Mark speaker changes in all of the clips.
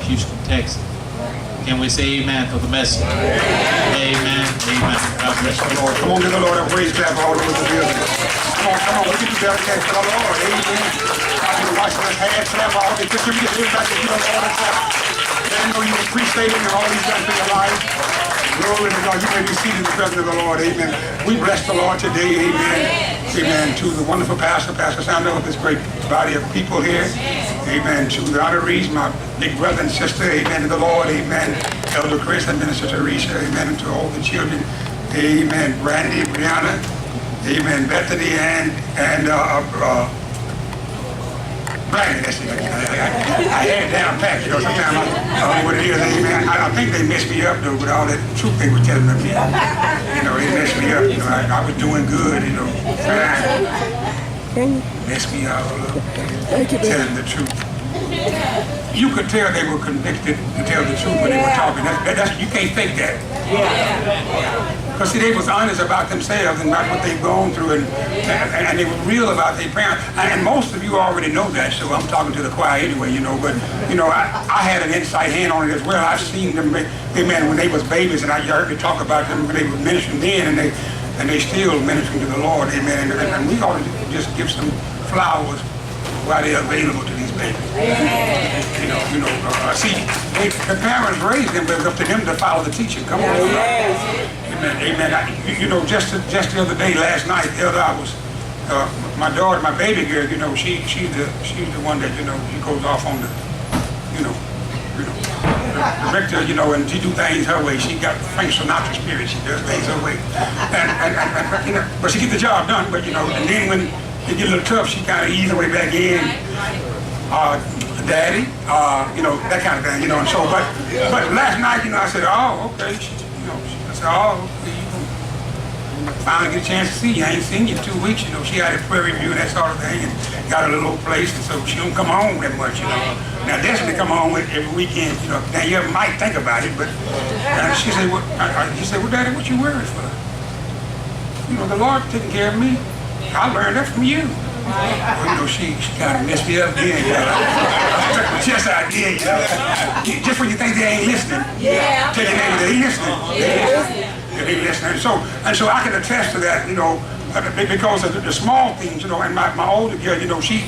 Speaker 1: Houston, Texas. Can we say amen for the message? Amen. Amen. God bless you.
Speaker 2: Lord, come on, give the Lord a praise clap all over the building. Come on, look at you better for the Lord. Amen. I can watch this hand clap all the picture. Get everybody to give the Lord a clap. Let him know you appreciate him and all he's done for your life. Glory to God. You may be seated in the presence of the Lord. Amen. We bless the Lord today. Amen. Amen. To the wonderful pastor, Pastor Sandle, with this great body of people here. Amen. To the honorees, my big brother and sister. Amen. To the Lord. Amen. Elder Chris and Minister Teresa. Amen. And to all the children. Amen. Brandy, Brianna. Amen. Bethany and Brandy. That's it. I had it down packed. You know, sometimes I don't know what it is. Amen. I think they messed me up though with all that truth they were telling me. You know, they messed me up. You know, I was doing good. You know, fine. Messed me up a little. Telling the truth. You could tell they were convicted to tell the truth when they were talking. That's you can't fake that. Because see, they was honest about themselves and about what they've gone through, and they were real about their parents. And most of you already know that, so I'm talking to the choir anyway, you know. But, you know, I had an inside hand on it as well. I've seen them, amen, when they was babies, and I heard me talk about them when they were ministering then, and they still ministering to the Lord, amen. And we ought to just give some flowers while they're available to these babies. See, the parents raised them, but it's up to them to follow the teaching. Come on. Amen. Amen. You know, just the other day, last night, I was, my daughter, my baby girl, you know, she's the one that, you know, she goes off on the, you know, director, you know, and she do things her way. She got Frank Sinatra spirit. She does things her way. And you know, but she get the job done. But, you know, and then when it get a little tough, she kind of ease her way back in. Daddy, you know, that kind of thing, you know. And so, but last night, you know, I said, oh, okay. I said, oh, okay, you finally get a chance to see you. I ain't seen you in 2 weeks, you know. She had a prayer review and that sort of thing, and got a little place, and so she don't come home that much, you know. Now, Destiny come home every weekend, you know. Now, you might think about it, but she said, well, Daddy, what you worried for? You know, the Lord taking care of me. I learned that from you. Well, you know, she kind of messed me up again, you know. I took my chest out again, you know. Just when you think they ain't listening. Yeah. Tell your neighbor they ain't listening. They listening. And so I can attest to that, you know, because of the small things, you know, and my older girl, you know, she's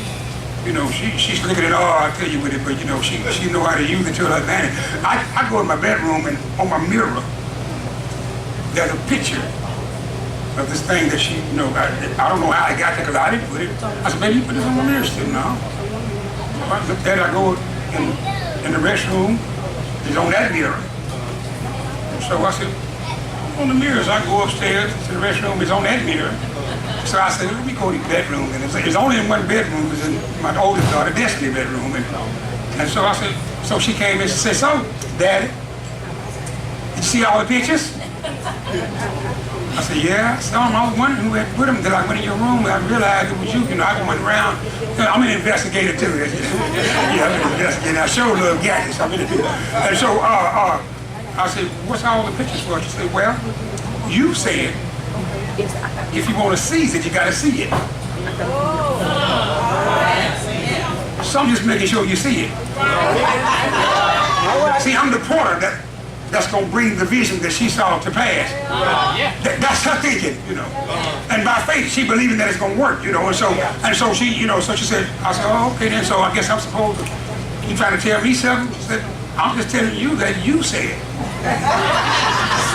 Speaker 2: looking at all I tell you with it, but you know, she know how to use it to her advantage. I go in my bedroom and on my mirror, there's a picture of this thing that she, you know, I don't know how I got there because I didn't put it. I said, baby, you put this on my mirror still now. So I looked at it, I go in the restroom, it's on that mirror. So I said, on the mirrors, I go upstairs to the restroom, it's on that mirror. So I said, let me go to the bedroom. And it's only in one bedroom, it's in my oldest daughter, Destiny bedroom. And so I said, so she came in and she said, so, Daddy, did you see all the pictures? I said, yeah, I saw them. I was wondering who had put them until I went in your room and I realized it was you. You know, I went around. You know, I'm an investigator too. Yeah, I'm an investigator. I show a little gadgets. And so I said, what's all the pictures for? She said, well, you said if you want to seize it, you got to see it. So I'm just making sure you see it. See, I'm the porter that's going to bring the vision that she saw to pass. That's her thinking, you know. And by faith, she believing that it's going to work, you know. And so she, you know, so she said, I said, oh, okay then, so I guess I'm supposed to, you trying to tell me something? She said, I'm just telling you that you said.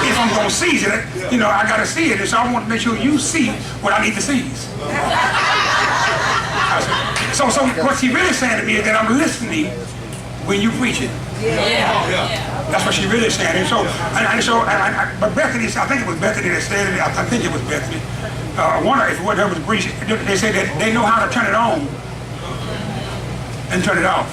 Speaker 2: If I'm going to seize it, you know, I got to see it. And so I want to make sure you see what I need to seize. So what she really saying to me is that I'm listening when you preach it. That's what she really said. But Bethany, I think it was Bethany that said it. I think it was Bethany. I wonder if it was Breeze. They said that they know how to turn it on and turn it off.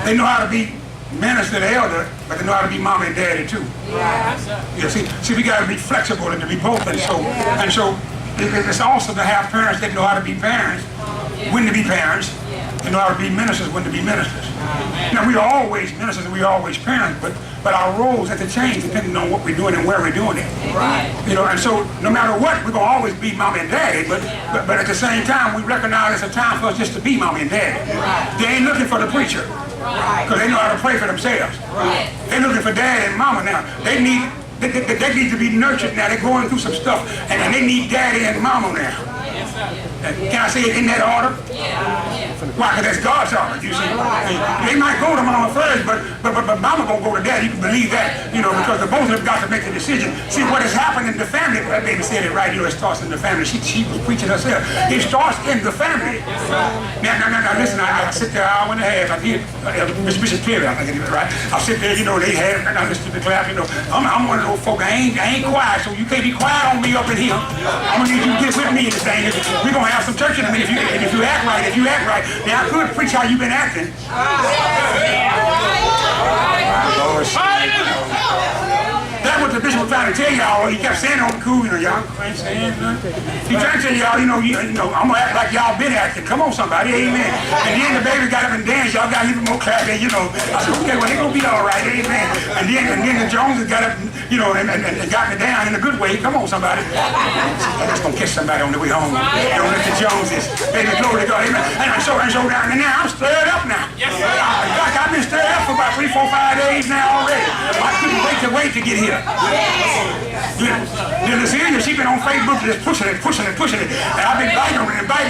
Speaker 2: They know how to be minister to elder, but they know how to be mom and daddy too. Yeah. See, we got to be flexible and to be both. And so it's also to have parents that know how to be parents, when to be parents, and know how to be ministers, when to be ministers. Now, we are always ministers and we are always parents, but our roles have to change depending on what we're doing and where we're doing it. Right. You know, and so no matter what, we're going to always be mom and daddy, but at the same time, we recognize it's a time for us just to be mom and daddy. Right. They ain't looking for the preacher. Because they know how to pray for themselves. They're looking for dad and mama now. They need to be nurtured now. They're going through some stuff, and they need daddy and mama now. Can I say it in that order? Why? Because that's God's order, you see. They might go to mama first, but mama gonna go to daddy. You can believe that, because the both of them got to make a decision. See, what has happened in the family, that baby said it right, it starts in the family. She was preaching herself. It starts in the family. Now, listen, I sit there an hour and a half. I did, Bishop Terry, I think it was right. I sit there, they had, and I listen to the clap, I'm one of those folk, I ain't quiet, so you can't be quiet on me up in here. I'm gonna need you to get with me in this thing. We're gonna have some church in a minute if you act right. Now I could preach how you've been acting. That's what the bishop was trying to tell y'all. He kept saying on the cool, y'all ain't saying nothing. He trying to tell y'all, I'm gonna act like y'all been acting. Come on, somebody, amen. And then the baby got up and danced. Y'all got a little more clap there, I said, okay, well, they gonna be all right, amen. And then the Joneses got up, and got me down in a good way. Come on, somebody. That's gonna catch somebody on the way home. Don't let the Joneses. Baby, glory to God, amen. And so down, and now I'm stirred up now. Yes, sir. In fact, I've been stirred up for about 3, 4, 5 days now already. I couldn't wait to get here. Cecilia, she's been on Facebook just pushing it. And I've been biting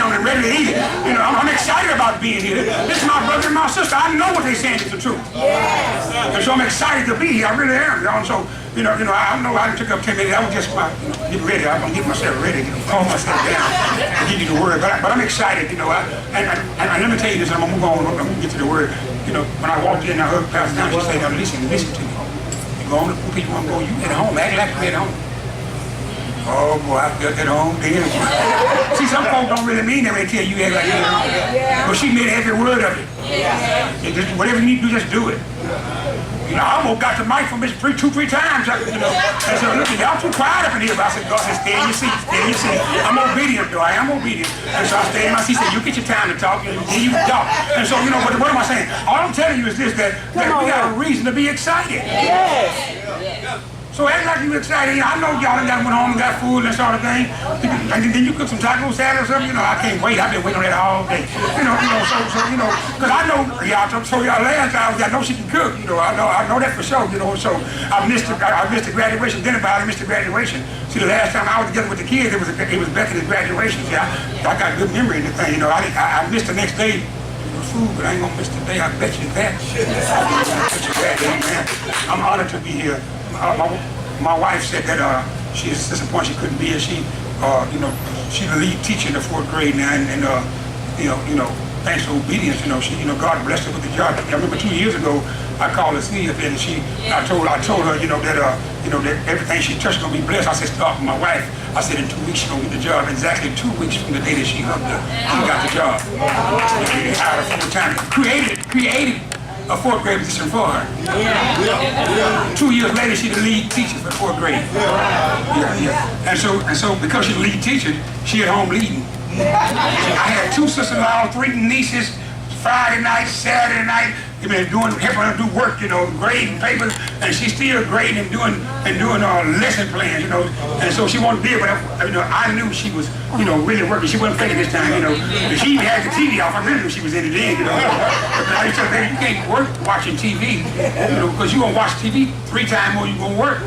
Speaker 2: on it, ready to eat it. I'm excited about being here. This is my brother and my sister. I know what they're saying is the truth. And so I'm excited to be here. I really am, y'all. So, I know I took up 10 minutes. I was just getting ready. I'm going to get myself ready, calm myself down, and give you the word. But I'm excited, and let me tell you this, and I'm going to move on. I'm going to get to the word. When I walked in, I heard Pastor down, she said, now listen to me. You go on to people want to go, you at home, act like you at home. Oh boy, I felt at home then. See, some folks don't really mean that when they tell you act like you're at home. But she meant every word of it. Just, whatever you need to do, just do it. I almost got the mic from Bishop 2, 3 times. I said, look, y'all too quiet up in here. But I said, God said, stay in your seat, I'm obedient, though. I am obedient. And so I stayed in my seat. He said, you get your time to talk, and you talk. And so, what am I saying? All I'm telling you is this, that we got a reason to be excited. So act like you're excited. I know y'all done went home and got food and that sort of thing. And then you cook some taco salad or something. I can't wait. I've been waiting on that all day. Because I know y'all told y'all last time, I know she can cook. I know that for sure. So I missed the graduation dinner, but I missed the graduation. See, the last time I was together with the kids, it was Bethany's graduation. See, I got good memory in the thing. I missed the next day. Food, but I ain't gonna miss the day. I bet you that. I'm honored to be here. My wife said that she's disappointed she couldn't be here. She's the lead teacher in the 4th grade now, and thanks to obedience, God blessed her with the job. I remember 2 years ago, I called her Steve, and I told her, that everything she touched gonna be blessed. I said, start with my wife. I said, in 2 weeks she's gonna get the job. Exactly 2 weeks from the day that she hugged her, she got the job. They hired her full time. Created a 4th grade position for her. 2 years later, she's the lead teacher for 4th grade. And so because she's the lead teacher, she at home leading. I had 2 sisters-in-law, 3 nieces, Friday night, Saturday night. Helping her do work, grading papers, and she's still grading and doing lesson plans, And so she wanted to be able to, I knew she was, really working. She wasn't faking this time, She even had the TV off. I really knew she was in it then, But I used to say, you can't work watching TV, because you're gonna watch TV 3 times more you gonna work.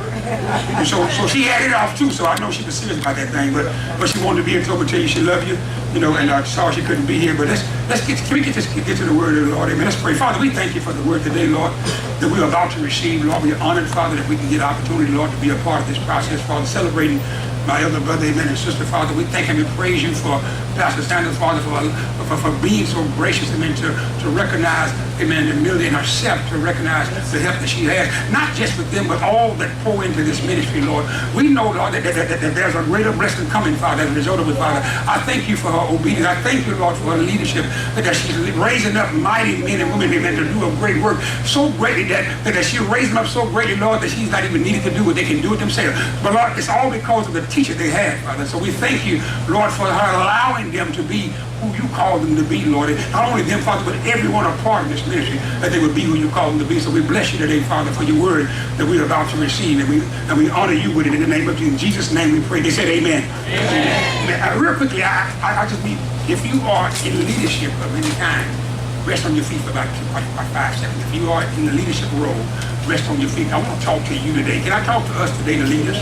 Speaker 2: So she had it off too. So I know she was serious about that thing, but she wanted to be here to tell you she loved you, and I saw she couldn't be here. But can we get to the word of the Lord? Amen. Let's pray. Father, we thank you for the word today, Lord, that we're about to receive. Lord, we are honored, Father, that we can get opportunity, Lord, to be a part of this process, Father, celebrating my elder brother, amen, and sister, Father. We thank and we praise you for Pastor Sandle, Father, for being so gracious, amen, to recognize, amen, the humility in herself, to recognize the help that she has, not just with them, but all that pour into this ministry, Lord. We know, Lord, that there's a greater blessing coming, Father, as a result of it, Father. I thank you for her obedience. I thank you, Lord, for her leadership, that she's raising up mighty men and women, amen, to do a great work, so greatly that she's raising them up so greatly, Lord, that she's not even needed to do it. They can do it themselves. But, Lord, it's all because of the teacher they have, Father. So we thank you, Lord, for her allowing them to be who you called them to be, Lord. And not only them, Father, but everyone a part of this ministry, that they would be who you called them to be. So we bless you today, Father, for your word that we're about to receive, and we honor you with it in the name of Jesus. In Jesus' name we pray. They said amen. Amen. Real quickly, I just need, if you are in leadership of any kind, rest on your feet for about 5 seconds. If you are in the leadership role, rest on your feet. I want to talk to you today. Can I talk to us today, the leaders?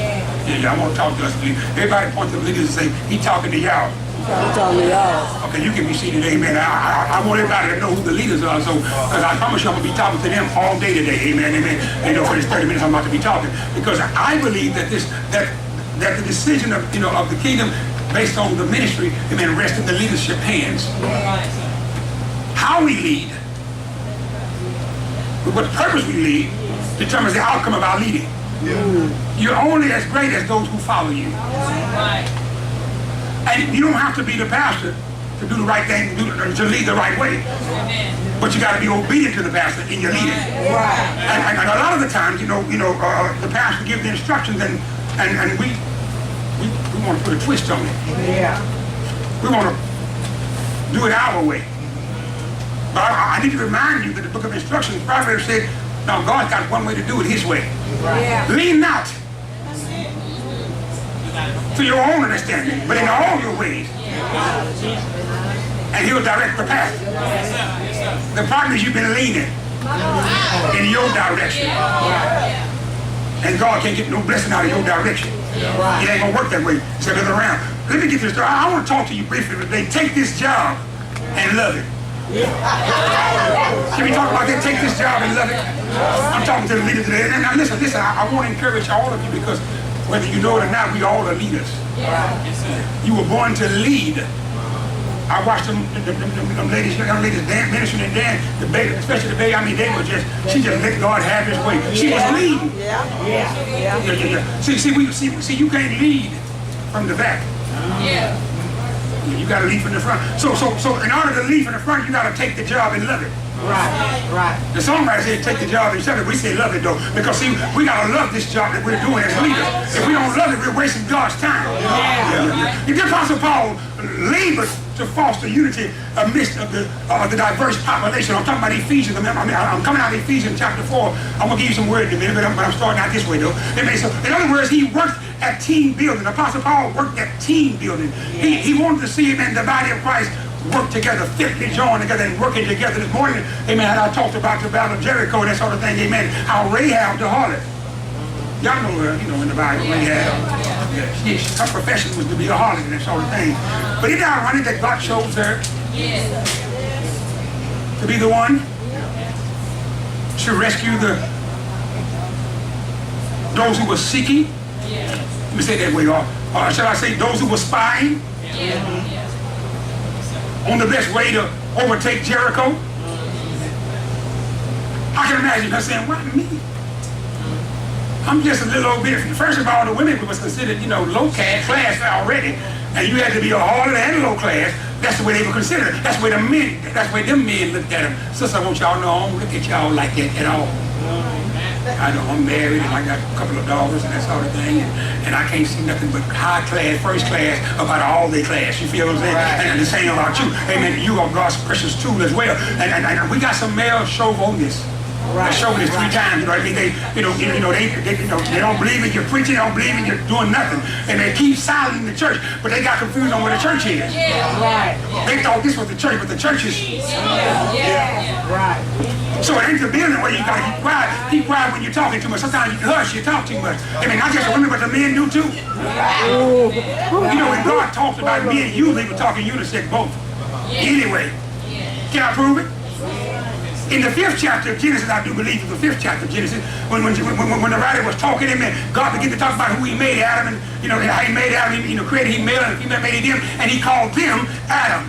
Speaker 2: Yeah, I want to talk to us. Everybody point to the leaders and say, he talking to y'all. Okay, you can be seated, amen. I want everybody to know who the leaders are, so, because I promise you I'm going to be talking to them all day today, amen, amen. For this 30 minutes I'm about to be talking, because I believe that the decision of, of the kingdom based on the ministry, amen, rests in the leadership hands. How we lead, with what purpose we lead, determines the outcome of our leading. You're only as great as those who follow you. And you don't have to be the pastor to do the right thing, to lead the right way. But you got to be obedient to the pastor in your leading. And a lot of the times, the pastor gives the instructions, and we want to put a twist on it. We want to do it our way. But I need to remind you that the book of instructions, Proverbs said, now God's got one way to do it his way. Lean not to your own understanding, but in all your ways. And he'll direct the path. The problem is you've been leaning in your direction. And God can't get no blessing out of your direction. It ain't going to work that way. So look around. Let me get this story. I want to talk to you briefly today. Take this job and love it. Can we talk about that? Take this job and love it. I'm talking to the leaders today. And now listen, I want to encourage all of you, because whether you know it or not, we all are leaders. You were born to lead. I watched them ladies, young ladies ministering and dance, especially the baby. I mean, she just let God have his way. She was leading. See, you can't lead from the back. You got to lead from the front. So in order to lead from the front, you got to take the job and love it. Right. The songwriter said, take the job and shove it. We say love it though, because see, we got to love this job that we're doing as leaders. If we don't love it, we're wasting God's time. The Apostle Paul labored to foster unity amidst of the diverse population. I'm talking about Ephesians. I'm coming out of Ephesians chapter 4. I'm going to give you some words in a minute, but I'm starting out this way though. So, in other words, he worked at team building. Apostle Paul worked at team building. He wanted to see him in the body of Christ work together, fitly joined together and working together. This morning, amen, I talked about the battle of Jericho and that sort of thing, amen, how Rahab the harlot, y'all know her, in the Bible, Rahab. Her profession was to be a harlot and that sort of thing. But isn't it ironic that God chose her to be the one to rescue those who were seeking? Let me say it that way, or shall I say those who were spying? On the best way to overtake Jericho. I can imagine her saying, why me? I'm just a little old bit. First of all, the women was considered, low class already. And you had to be a harlot and low class. That's the way they were considered. That's the way them men looked at them. Sister, I want y'all to know, I don't look at y'all like that at all. I know I'm married and I got a couple of daughters and that sort of thing, and I can't see nothing but high class, first class about all their class. You feel what I'm saying? And the same about you. Amen. You are God's precious tool as well. And we got some male chauvinists. They showed this 3 times. You know what I mean? They don't believe in your preaching. They don't believe in your doing nothing, and they keep silent in the church. But they got confused on where the church is. They thought this was the church, but the church is. So it ain't the building where you gotta keep quiet. Keep quiet when you're talking too much. Sometimes you hush, you talk too much. I mean, not just the women, but the men do too. When God talked about men, usually we're talking unisex both. Anyway, can I prove it? In the 5th chapter of Genesis, I do believe in the 5th chapter of Genesis, when the writer was talking, amen, God began to talk about who he made Adam, and how he made Adam, created him male and female, made him, and he called them Adam.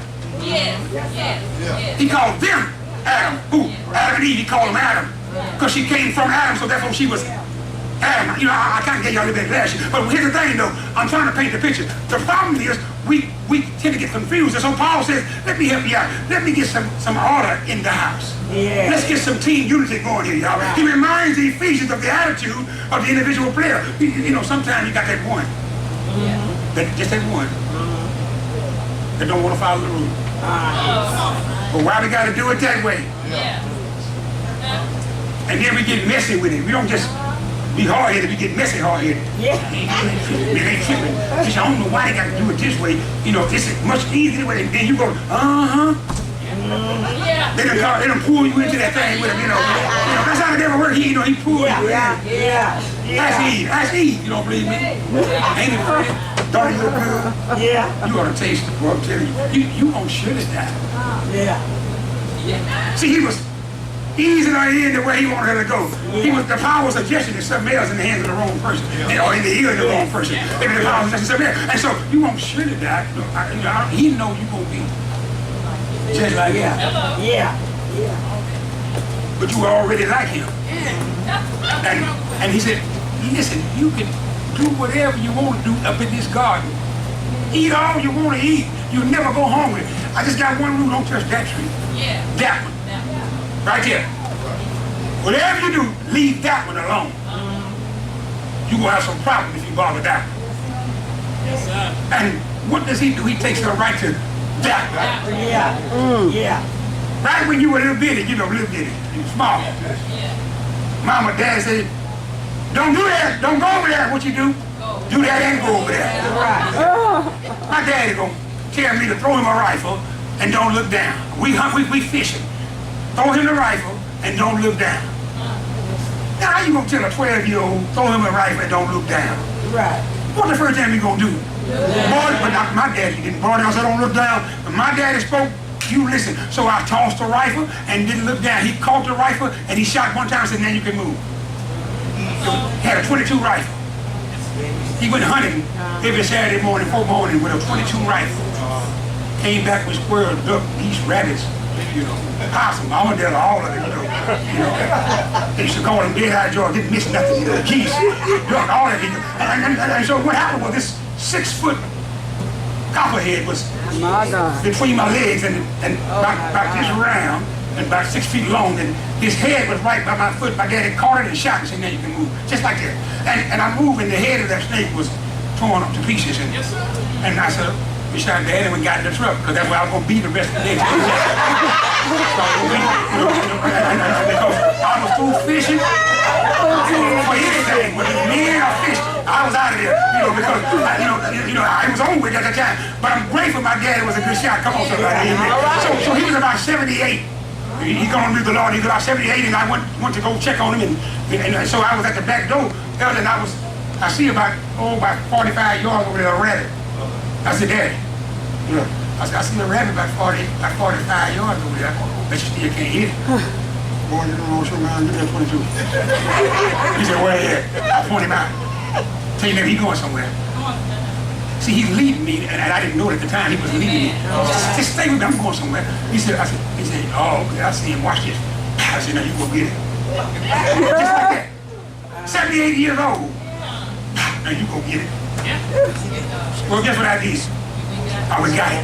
Speaker 2: He called them Adam. Who? Adam and Eve, he called them Adam. Because she came from Adam, so therefore she was Adam. I kind of gave y'all a little bit of flash. But here's the thing, though. I'm trying to paint the picture. The problem is, we tend to get confused. And so Paul says, let me help you out. Let me get some order in the house. Let's get some team unity going here, y'all. He reminds the Ephesians of the attitude of the individual player. Sometimes you got that one. Just that one. That don't want to follow the rule. But why we got to do it that way? And then we get messy with it. We don't just be hard-headed, we get messy hard-headed. They tripping. I don't know why they got to do it this way. This is much easier way. And then you go, They done pull you into that thing with them, you know. That's how the devil works. He pull you in. That's Eve. You don't believe me? Ain't it funny? Don't it look good? Yeah. You ought to taste it, boy. I'm telling you. You gonna shut it down. Yeah. See, he was easing her in the way he wanted her to go. The power of suggestion is something else in the hands of the wrong person, or in the ear of the wrong person. Maybe the power of suggestion is something else. And so you won't shut it down. He know you gonna be just like him. Yeah. But you already like him. And he said, listen, you can do whatever you want to do up in this garden. Eat all you want to eat. You'll never go hungry. I just got one rule: don't touch that tree. Yeah. That one. Right there. Whatever you do, leave that one alone. You're going to have some problem if you bother that one. Yes, sir. And what does he do? He takes her right to that one. Yeah. Right when you were little bitty, little bitty, you were small. Mama, dad said, don't do that. Don't go over there. What you do? Do that and go over there. My daddy gonna tell me to throw him a rifle and don't look down. We fishing. Throw him the rifle and don't look down. Now how you gonna tell a 12-year-old throw him a rifle and don't look down? Right. What's the first thing we gonna do? Boy, but not my daddy didn't. Boy, I said don't look down. When my daddy spoke, you listen. So I tossed the rifle and didn't look down. He caught the rifle and he shot one time and said, now you can move. He had a .22 rifle. He went hunting every Saturday morning, 4 morning with a .22 rifle. Came back with squirrels, duck, geese, rabbits, possum, armadillo, all of it, They used to call him Dead-Eye George, didn't miss nothing, geese, duck, all of it. And so what happened was this 6-foot copperhead was between my legs and about this round and about 6 feet long, and his head was right by my foot. My daddy caught it and shot and said, now you can move, just like that. And I moved, and the head of that snake was torn up to pieces. And I said, we shot Dad, and we got in the truck, because that's where I was going to be the rest of the day. Because I was through fishing for anything, whether it was men or fish, I was out of there, because I was on with it at the time. But I'm grateful my daddy was a good shot. Come on, somebody. So he was about 78. He gone with the Lord. He was about 78, and I went to go check on him, and so I was at the back door, and I see about 45 yards over there, a rabbit. I said, Daddy, I see a rabbit about 45 yards over there. But you still can't hit it. Boy, you don't know what you're going to do that 22. He said, where you at? I point him out. Tell you maybe he going somewhere. See, he's leading me, and I didn't know it at the time he was leading me. Just stay with me, I'm going somewhere. He said, oh, okay, I see him, watch this. I said, now you go get it. Just like that. 78 years old. Now you go get it. Well, guess what I did? We got it.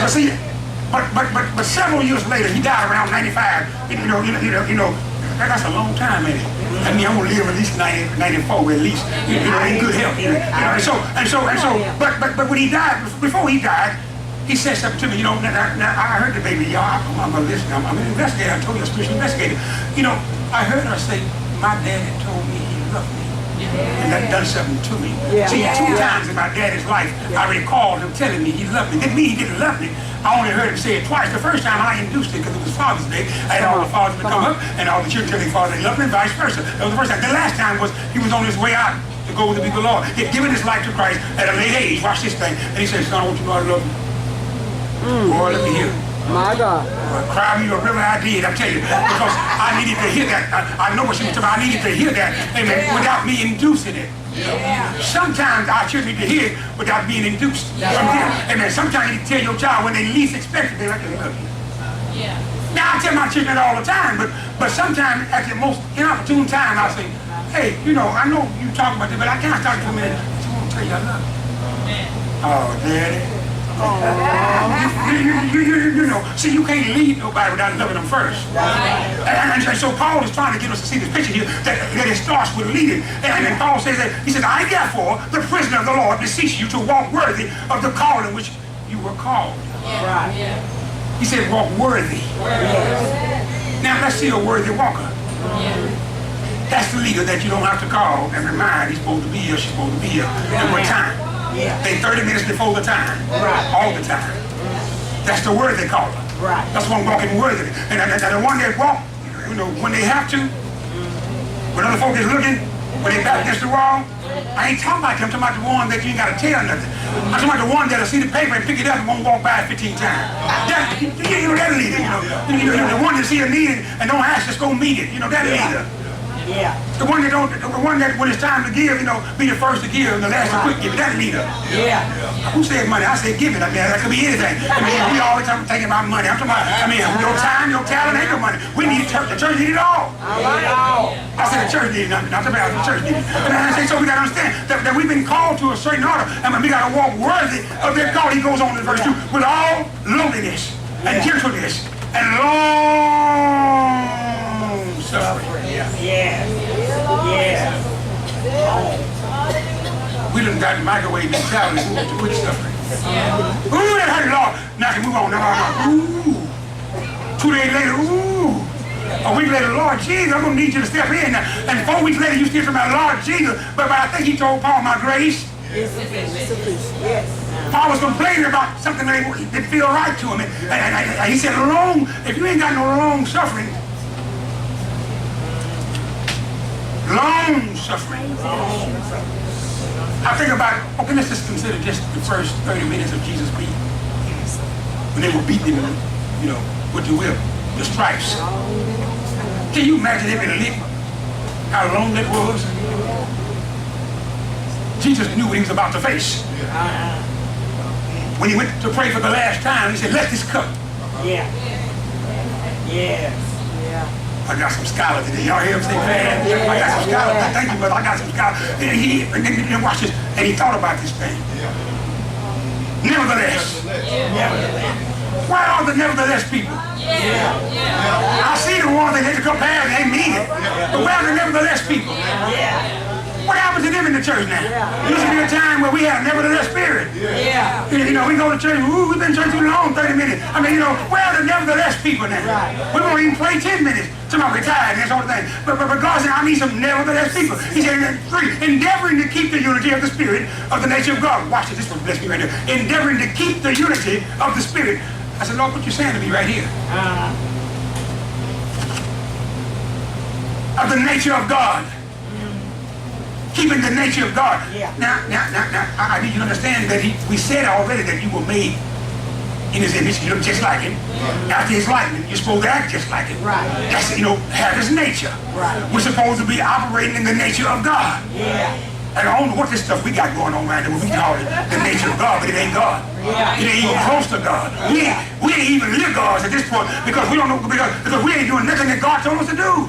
Speaker 2: But see, but several years later, he died around 95. That's a long time, ain't it? I mean, I'm gonna live at least 94 at least, in good health. But when he died, before he died, he said something to me. Now I heard the baby, y'all. I'm an investigator. I told you, a spiritual investigator. I heard her say, my daddy told me he loved me. And that done something to me. See, 2 times in my daddy's life, I recalled him telling me he loved me. Didn't mean he didn't love me. I only heard him say it twice. The first time I induced it because it was Father's Day. I had all the fathers to come up and all the children tell their father they loved me and vice versa. That was the first time. The last time was he was on his way out to go with the people of the Lord. He had given his life to Christ at a late age. Watch this thing. And he said, son, I want you to know I love you. Boy, let me hear it.
Speaker 3: My God.
Speaker 2: Cry me a river, I did, I'm telling you. Because I needed to hear that. I know what she was talking about. I needed to hear that, amen, without me inducing it. Sometimes our children need to hear it without being induced. Amen. Sometimes you need to tell your child when they least expect it, they're like, I love you. Now, I tell my children all the time, but sometimes at the most inopportune time, I'll say, hey, I know you talking about this, but I can't start to come in. I just want to tell you I love you. Oh, Daddy. See, you can't lead nobody without loving them first. And so Paul is trying to get us to see this picture here that it starts with leading. And then Paul says that, he says, I therefore, the prisoner of the Lord, beseech you to walk worthy of the calling which you were called. He said, walk worthy. Now let's see a worthy walker. That's the leader that you don't have to call and remind he's supposed to be here, she's supposed to be here, at what time. They 30 minutes before the time, all the time. That's the worthy caller.
Speaker 3: Right.
Speaker 2: That's one walking worthy. And the one that walk, you know, when they have to, when other folk is looking, when they back against the wall, I ain't talking about them. I'm talking about the one that you ain't got to tell nothing. I'm talking about the one that'll see the paper and pick it up and won't walk by it 15 times. You know that leader, you know. The one that see a need and don't ask, just go meet it. You know that leader.
Speaker 3: Yeah.
Speaker 2: The one that when it's time to give, you know, be the first to give and the last to quit giving. That leader.
Speaker 3: Yeah.
Speaker 2: Who said money? I said give it. I mean, that could be anything. I mean, we always thinking about money. I'm talking about, I mean, your time, your talent, and your money. We need church. The church needs it all. I said the church needs nothing. Not the church needs it. And I say, so we got to understand that we've been called to a certain order. And we got to walk worthy of that call. He goes on in verse 2. With all lowliness and gentleness and long suffering.
Speaker 3: Yes. Yes.
Speaker 2: We done got the microwave mentality and moved to quick suffering. Ooh, that hurt, Lord. Now I can move on. No. Ooh. 2 days later, ooh. A week later, Lord Jesus, I'm going to need you to step in. And 4 weeks later, you still talking about Lord Jesus. But I think he told Paul, my grace.
Speaker 3: Yes.
Speaker 2: Paul was complaining about something that didn't feel right to him. And he said, if you ain't got no long suffering, long suffering. I think about, okay, let's just consider just the first 30 minutes of Jesus' beating. When they were beating him, you know, with the whip, the stripes. Can you imagine every lick, how long that was? Jesus knew what he was about to face. When he went to pray for the last time, he said, let this cup.
Speaker 3: Yeah. Yes.
Speaker 2: I got some scholars today. Y'all hear him say, man? I got some scholars. Thank you, brother. I got some scholars. And watch this. And he thought about this thing. Nevertheless. Where are the nevertheless people? I see the ones that hit the cup hard and they mean it. But where are the nevertheless people? What happens to them in the church now? Used to be a time where we had a nevertheless spirit. You know, we go to church, ooh, we've been in church too long, 30 minutes. I mean, you know, where are the nevertheless people now? We won't even play 10 minutes. Somebody retired and that sort of thing. But God said, I need some nevertheless people. He said, 3, endeavoring to keep the unity of the spirit of the nature of God. Watch this one bless me right here. Endeavoring to keep the unity of the spirit. I said, Lord, what you saying to me right here? Of the nature of God. Keeping the nature of God. Now, I need you to understand that we said already that you were made in his image. You look just like him. After his likeness, you're supposed to act just like him. That's, you know, have his nature. We're supposed to be operating in the nature of God. And I don't know what this stuff we got going on right now, what we call it the nature of God, but it ain't God. It ain't even close to God. We ain't even live gods at this point because we don't know, because we ain't doing nothing that God told us to do.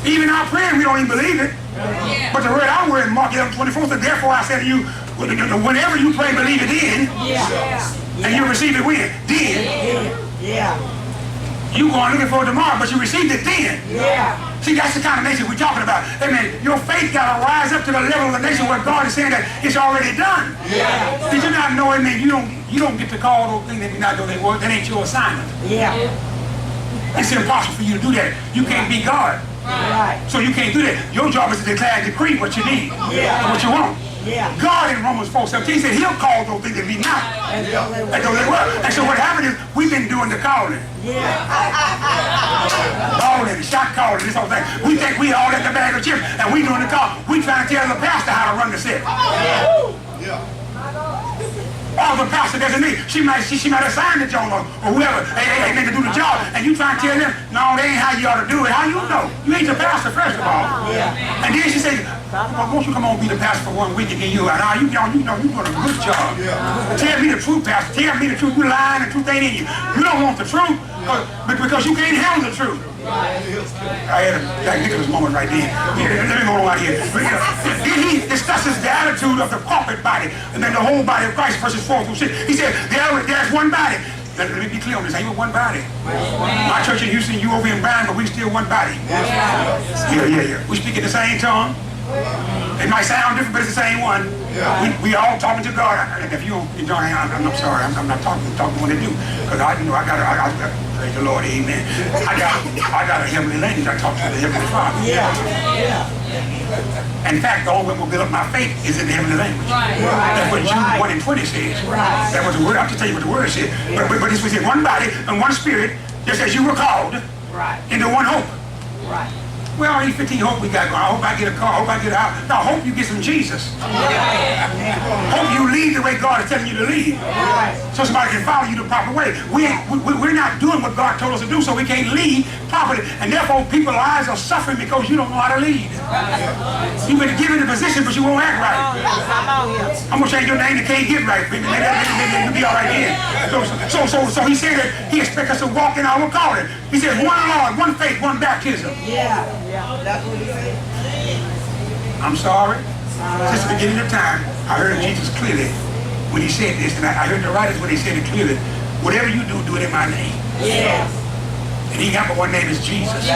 Speaker 2: Even our prayer, we don't even believe it. But the word I word in Mark 11:24 said, therefore I say to you, whenever you pray, believe it in, and you receive it when? Then. You going looking for it tomorrow, but you received it then. See, that's the kind of nation we're talking about. Amen. Your faith got to rise up to the level of the nation where God is saying that it's already done. Did you not know, amen, you don't get to call those things that you not know they were. That ain't your assignment. It's impossible for you to do that. You can't be God. So you can't do that. Your job is to declare and decree what you need, what you want. God in Romans 4:17 said he'll call those things that be not. And so what happened is we've been doing the calling. Calling, shot calling, this whole thing. We think we all at the bag of chips and we doing the call. We trying to tell the pastor how to run the set. All the pastor doesn't need. She might assign the John or whoever, hey, to do the job, and you try to tell them, no, that ain't how you ought to do it. How you know? You ain't the pastor, first of all. And then she says, well, won't you come on and be the pastor for 1 week and get you out? You know, you're doing a good job. Tell me the truth, pastor. Tell me the truth. You lying, the truth ain't in you. You don't want the truth because you can't handle the truth. I had a Jack Nicholas moment right there. Let me go on right here. Then he discusses the attitude of the corporate body and then the whole body of Christ, verses 4-6. He said, there's one body. Let me be clear on this. Ain't one body. My church in Houston, you over in Brown, but we still one body. Yeah. We speak in the same tongue. It might sound different, but it's the same one. We all talking to God. And if you don't, I'm sorry. I'm not talking when they do, because I got praise the Lord, amen. I got a heavenly language. I talk to the heavenly Father. In fact, the only way we'll build up my faith is in the heavenly language. That's what Jude 1 and 20 says. That was the word. I'll just tell you what the word said. But this was in one body and one spirit, just as you were called into one hope. Well, only 15 hope we got going. I hope I get a car. I hope I get a house. No, I hope you get some Jesus. Hope you lead the way God is telling you to lead. So somebody can follow you the proper way. We're not doing what God told us to do, so we can't lead properly. And therefore, people's lives are suffering because you don't know how to lead. You've been given a position, but you won't act right. I'm going to change your name to can't get right. Maybe you'll be all right then. So he said that he expects us to walk in our calling. He said, one Lord, one faith, one baptism.
Speaker 3: That's what he said.
Speaker 2: I'm sorry. Since the beginning of time, I heard Jesus clearly when he said this, and I heard the writers when they said it clearly. Whatever you do, do it in my name. And he got but one name is Jesus.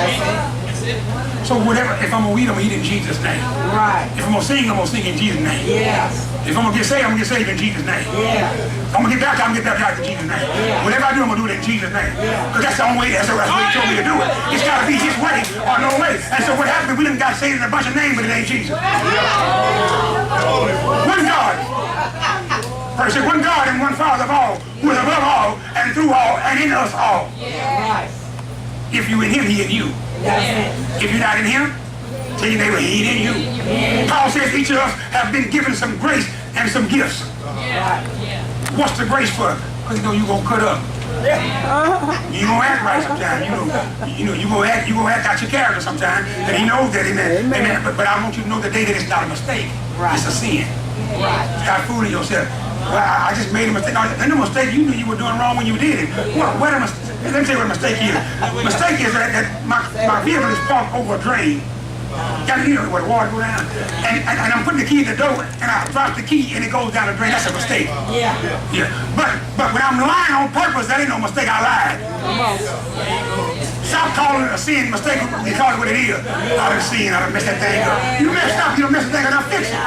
Speaker 2: So whatever, if I'm going to eat, I'm going to eat in Jesus' name. If I'm going to sing, I'm going to sing in Jesus' name. If I'm going to get saved, I'm going to get saved in Jesus' name. If I'm going to get baptized, I'm going to get baptized in Jesus' name. Whatever I do, I'm going to do it in Jesus' name. Because that's the only way, that's the way he told me to do it. It's got to be his way or no way. And so what happened, we done got saved in a bunch of names, but it ain't Jesus. One God. First, one God and one Father of all, who is above all, and through all, and in us all. If you in him, he in you. If you're not in him, tell your neighbor, he ain't in you. Paul says each of us have been given some grace and some gifts. What's the grace for? Because you know you're going to cut up. You're going to act right sometimes. You're going to act out your character sometimes. And he knows that, amen. But I want you to know today that it's not a mistake. It's a sin. Stop fooling yourself. Well, I just made a mistake. Ain't no mistake. You knew you were doing wrong when you did it. Let me tell you what a mistake is. Mistake is that my vehicle is parked over a drain. You know where the water go down. And I'm putting the key in the door, and I drop the key, and it goes down the drain. That's a mistake. But when I'm lying on purpose, that ain't no mistake. I lied. Stop calling it a sin mistake. You call it what it is. I done sinned. I done messed that thing up. You messed up. You done messed the thing up. Now fix it.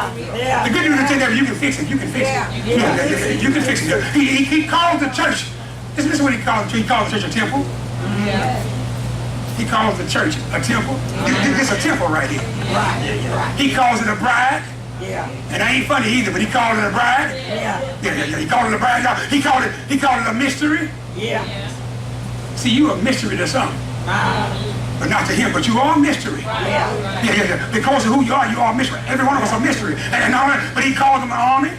Speaker 2: The good news is that you can fix it. You can fix it. You can fix it. He called the church. This is what he called the church. He called the church a temple. He calls the church a temple. This is a temple right here. He calls it a bride. And I ain't funny either, but he called it a bride. He called it a bride. He called it a mystery. See, you a mystery to some. But not to him, but you are a mystery. Because of who you are a mystery. Every one of us are a mystery. But he called them an army.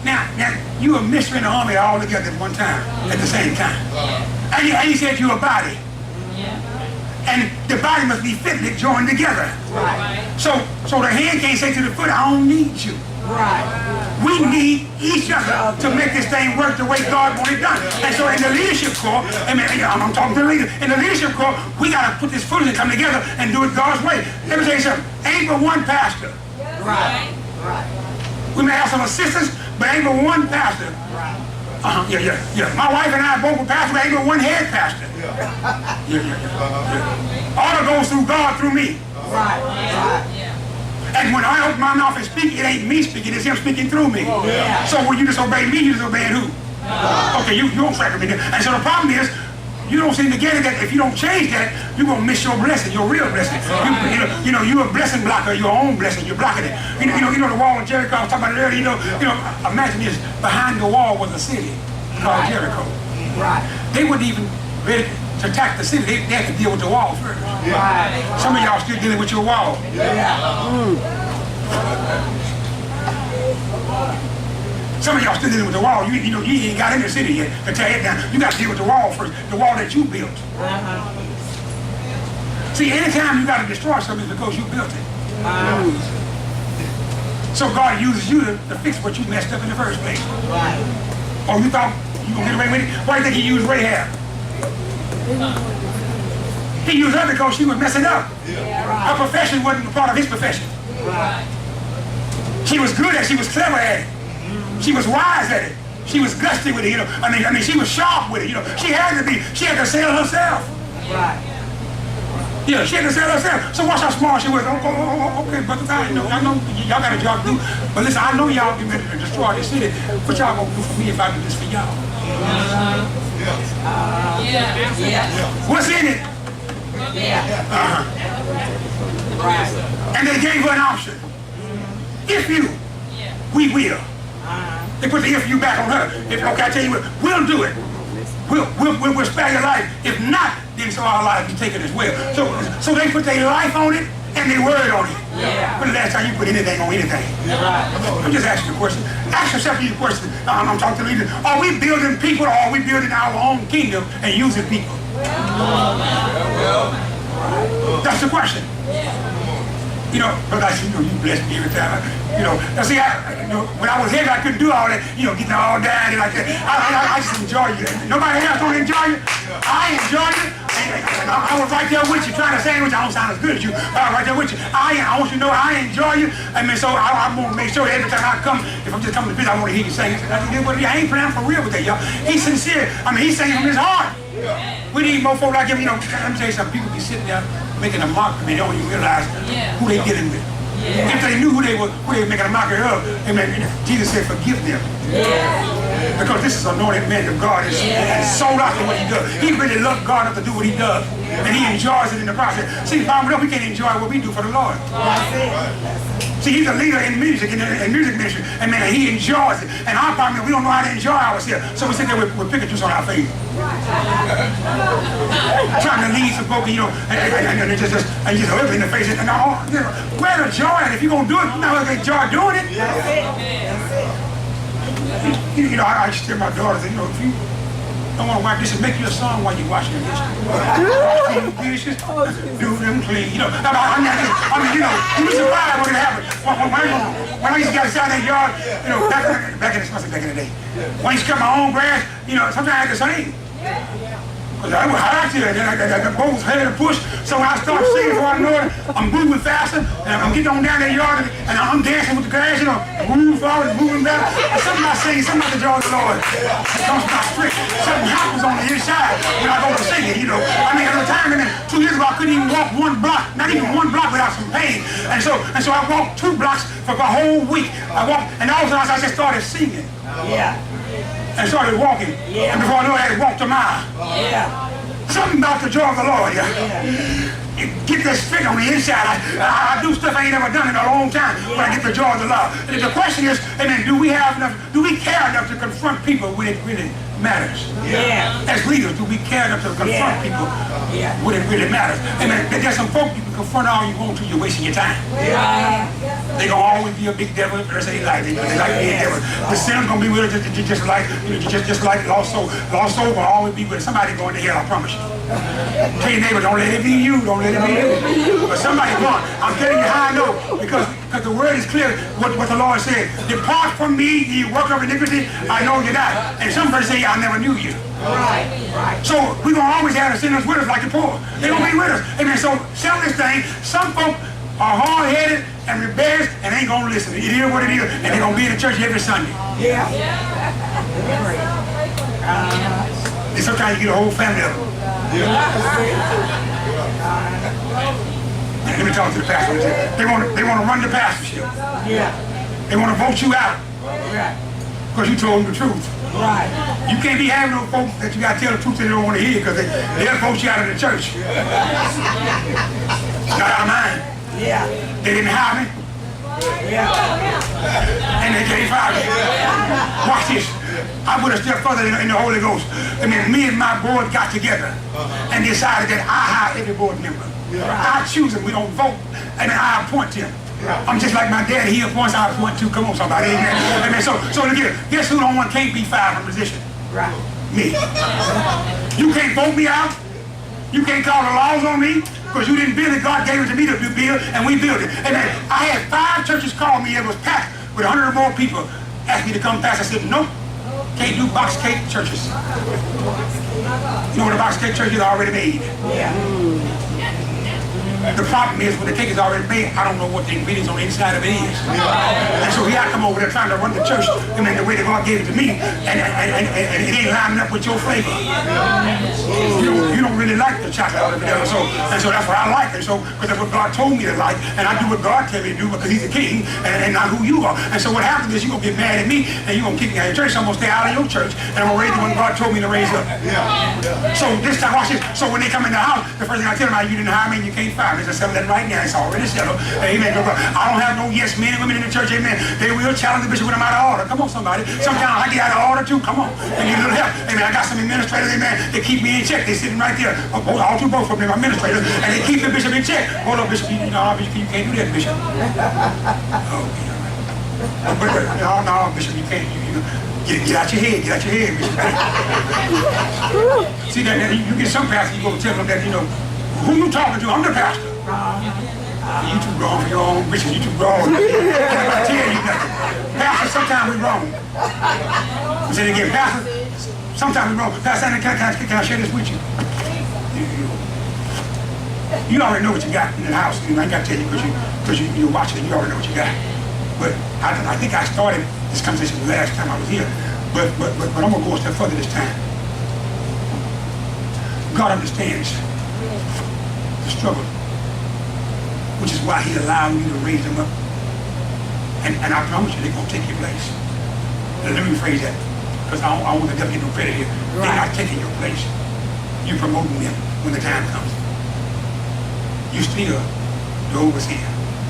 Speaker 2: Now, you a mystery and an army all together at one time, at the same time. And he said you a body. And the body must be fitly joined together. So the hand can't say to the foot, I don't need you. We need each other to make this thing work the way God wanted it done. And so in the leadership corps, I'm talking to the leader, in the leadership corps, we got to put this footage and come together and do it God's way. Let me tell you something, ain't but one pastor. We may have some assistants, but ain't but one pastor. My wife and I both were pastors, but ain't but one head pastor. All it goes through God through me. And when I open my mouth and speak, it ain't me speaking, it's him speaking through me. So when you disobey me, you disobey who? Okay, you don't factor me in. And so the problem is, you don't seem to get it that if you don't change that, you're going to miss your blessing, your real blessing. You're a blessing blocker, your own blessing, you're blocking it. You know the wall of Jericho, I was talking about it earlier, imagine this, behind the wall was a city called Jericho. They wouldn't even ready to attack the city, they had to deal with the wall first. Some of y'all still dealing with your wall. Some of y'all still dealing with the wall. You ain't got in the city yet to tear it down. You got to deal with the wall first, the wall that you built. See, anytime you got to destroy something, it's because you built it. So God uses you to fix what you messed up in the first place. Oh, you thought you were going to get away with it? Why do you think he used Rahab? He used her because she was messing up. Her profession wasn't a part of his profession. She was good at it. She was clever at it. She was wise at it. She was gusty with it. I mean, she was sharp with it. She had to sell herself. Yeah, she had to sell herself. So watch how small she was. Okay, brother, I know y'all got a job to do. But listen, I know y'all be ready to destroy this city. What y'all gonna do for me if I do this for y'all? What's in it? And they gave her an option. If you, we will. They put the if you back on her. If, okay, I tell you what, we'll do it. We'll spare your life. If not, then so our life be taken as well. So they put their life on it and their word on it. When the last time you put anything on anything? I'm just asking you a question. Ask yourself these questions. I'm talking to leaders. Are we building people or are we building our own kingdom and using people? That's the question. You know, but I said, you bless me every time. See, when I was heavy, I couldn't do all that, getting all down and like that. I just enjoy you. Nobody else don't enjoy you. I enjoy you. And I was right there with you, trying to sandwich. I don't sound as good as you, but I was right there with you. I want you to know I enjoy you. I mean, so I want to make sure that every time I come, if I'm just coming to visit, I want to hear you sing. I ain't playing for real with that, y'all. He's sincere. I mean, he's singing from his heart. We need more folk like him. Let me tell you something. People be sitting there making a mock of me. They don't even realize who they dealing with. If they knew who they were making a mockery of, amen, Jesus said, forgive them. Because this is anointed man of God is sold out to what he does. He really loves God enough to do what he does. And he enjoys it in the process. See, the problem is we can't enjoy what we do for the Lord. See, he's a leader in music, in music ministry. And man, he enjoys it. And our problem is we don't know how to enjoy ourselves. So we sit there with picket juice on our face. Trying to lead some folk, and just live in the face. And where the joy? And if you're going to do it, you're not going to enjoy doing it. I used to tell my daughters, if you don't want to wipe dishes, make you a song while you're washing the dishes. Dishes, do them clean. You be surprised what can happen. When I used to get outside that yard, back in the day, when I used to cut my own grass, sometimes I had to sing. Because I was hard to, and then the boat was heavy to push. So when I start singing before I know it, I'm moving faster, and I'm getting on down that yard, and I'm dancing with the grass, moving forward, moving back. And something I sing, something about the joy of the Lord. It comes from my strength. Something happens on the inside when I go to sing it, I mean, at the time, 2 years ago, I couldn't even walk one block, not even one block without some pain. And so I walked 2 blocks for a whole week. I walked, and all of a sudden I just started singing. And started walking. And before I knew it, I had walked a mile. Something about the joy of the Lord. Get that strength on the inside. I do stuff I ain't never done in a long time when I get the joy of the Lord. And the question is, amen, do we care enough to confront people when it really matters? As leaders, do we care enough to confront people when it really matters? Amen. There's some folk you can confront all you want to, you're wasting your time. They're gonna always be a big devil if they like it. They like being devil. The sinner's gonna be with us just like lost soul. Lost soul will always be with us. Somebody going to hell, I promise you. Tell your neighbor, don't let it be you. Don't let it be you. But somebody going. I'm telling you how I know because the word is clear. What the Lord said. Depart from me, ye work of iniquity. I know you're not. And some person say, I never knew you. So we're gonna always have the sinners with us like the poor. They're gonna be with us. Amen. So sell this thing. Some folk are hard-headed and rebellious and ain't gonna listen. It is what it is, and they're gonna be in the church every Sunday. And sometimes you get a whole family of them. And let me talk to the pastor. They want to run the pastorship. They want to vote you out because you told them the truth. You can't be having those folks that you got to tell the truth they don't want to hear because they'll vote you out of the church. Not out of mine. They didn't hire me. And they can't fire me. Watch this. I went a step further in the Holy Ghost. I mean, me and my board got together and decided that I hire every board member. I choose him. We don't vote. I mean, I appoint him. I'm just like my dad. He appoints, I appoint too. Come on, somebody. I mean, so look here. Guess who the one can't be fired from position? Me. You can't vote me out. You can't call the laws on me. Because you didn't build it, God gave it to me to build, and we built it. And I had 5 churches call me, it was packed with 100 or more people, asked me to come pastor. I said, nope, can't do box cake churches. You know what a box cake church is already made. The problem is when the cake is already made, I don't know what the ingredients on the inside of it is. And so here I come over there trying to run the church, I mean, the way that God gave it to me, and it ain't lining up with your flavor. You don't really like the chocolate altogether, and so that's what I like. And so, because that's what God told me to like, and I do what God tell me to do because He's the king, and not who you are. And so what happens is you're going to get mad at me, and you're going to kick me out of your church, so I'm going to stay out of your church, and I'm going to raise the one God told me to raise up. So this time, watch this. So when they come in the house, the first thing I tell them, you didn't hire me, and you can't fire me. Just settle that right now. It's already settled. Amen. I don't have no yes men and women in the church. Amen. They will challenge the bishop when I'm out of order. Come on, somebody. Sometimes I get out of order too. Come on. I need a little help. Amen. I got some administrators, amen, that keep me in check. They're sitting right there. All two both of them, administrators, and they keep the bishop in check. Hold up, bishop. You can't do that, bishop. Oh, yeah. But no, bishop, you can't. Get out your head. Get out your head, bishop. See that? You get some pastors, you go tell them that, who you talking to? I'm the pastor. You too grown for your own bishop. You too grown. I tell you nothing. Pastor, sometimes we wrong. I said again, pastor, sometimes we wrong. Pastor, can I share this with you? You already know what you got in the house. I ain't got to tell you because you're watching it. You already know what you got. But I think I started this conversation the last time I was here. But I'm going to go a step further this time. God understands the struggle, which is why He allowed me to raise them up. And I promise you, they're going to take your place. Let me rephrase that, because I don't want the devil to get no credit here. Right. They're not taking your place. You're promoting them when the time comes. You still the overseer.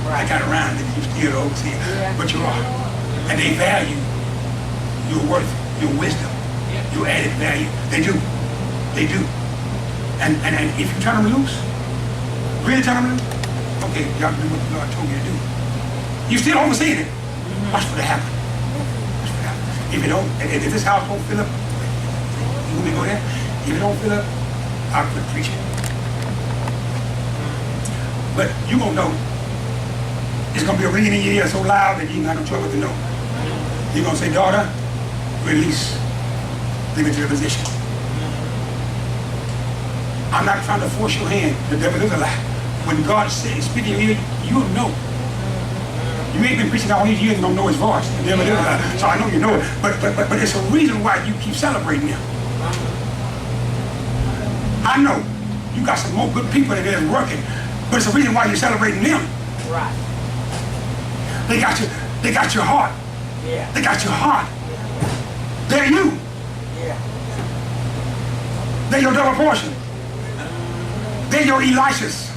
Speaker 2: Right. I got around it, you still the overseer. Yeah. But you are. And they value your worth, your wisdom, your added value. They do. They do. And if you turn them loose, really turn them loose, okay, y'all do what God told you to do. You still overseeing it. Watch what happens. Watch what happens. If it don't, if this house don't fill up, you want me to go there? If it don't fill up, I'll quit preaching. But you gonna know. It's gonna be a ringing in your ear so loud that you ain't got no trouble to know. You're gonna say, daughter, release. Leave it to the position. I'm not trying to force your hand. The devil is a lie. When God says, speak in your ear, you'll know. You ain't been preaching all these years and don't know His voice. The devil is a lie. So I know you know it. But it's a reason why you keep celebrating Him. I know you got some more good people that is working, but it's a reason why you're celebrating them.
Speaker 3: Right.
Speaker 2: They got your heart.
Speaker 3: Yeah.
Speaker 2: They got your heart. They're you.
Speaker 3: Yeah.
Speaker 2: They're your double portion. They're your Elishas.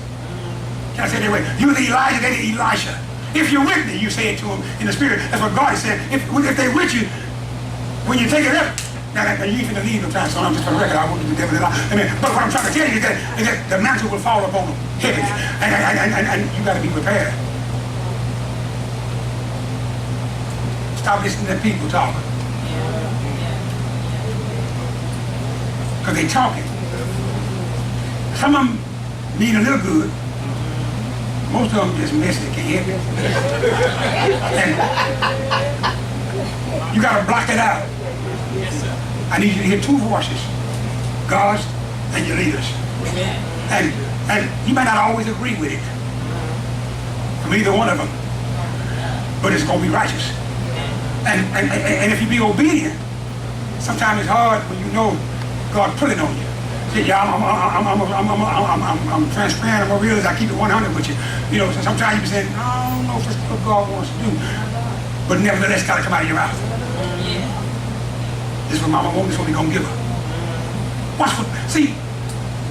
Speaker 2: Can I say it that way? You're the Elijah, they're the Elisha. If you're with me, you say it to them in the spirit. That's what God is saying. If they're with you, when you take it up, now you ain't finna leave no time, so I'm just for the record, I won't do the devil a lie. I mean, but what I'm trying to tell you is that the mantle will fall upon them heavily. And you gotta be prepared. Stop listening to people talking. Because they talking. Some of them mean a little good. Most of them just messy, they can't help it. And you gotta block it out.
Speaker 1: Yes, sir.
Speaker 2: I need you to hear two voices, God's and your leaders. And you might not always agree with it from either one of them, but it's gonna be righteous. And if you be obedient, sometimes it's hard when you know God pulling on you. Say, yeah, I'm transparent, I'm real as I keep it 100 with you. You know, so sometimes you be saying, no, I don't know if that's what God wants to do. But nevertheless, gotta come out of your mouth. This is what Mama wants, this is what we're gonna give her. Watch what, see,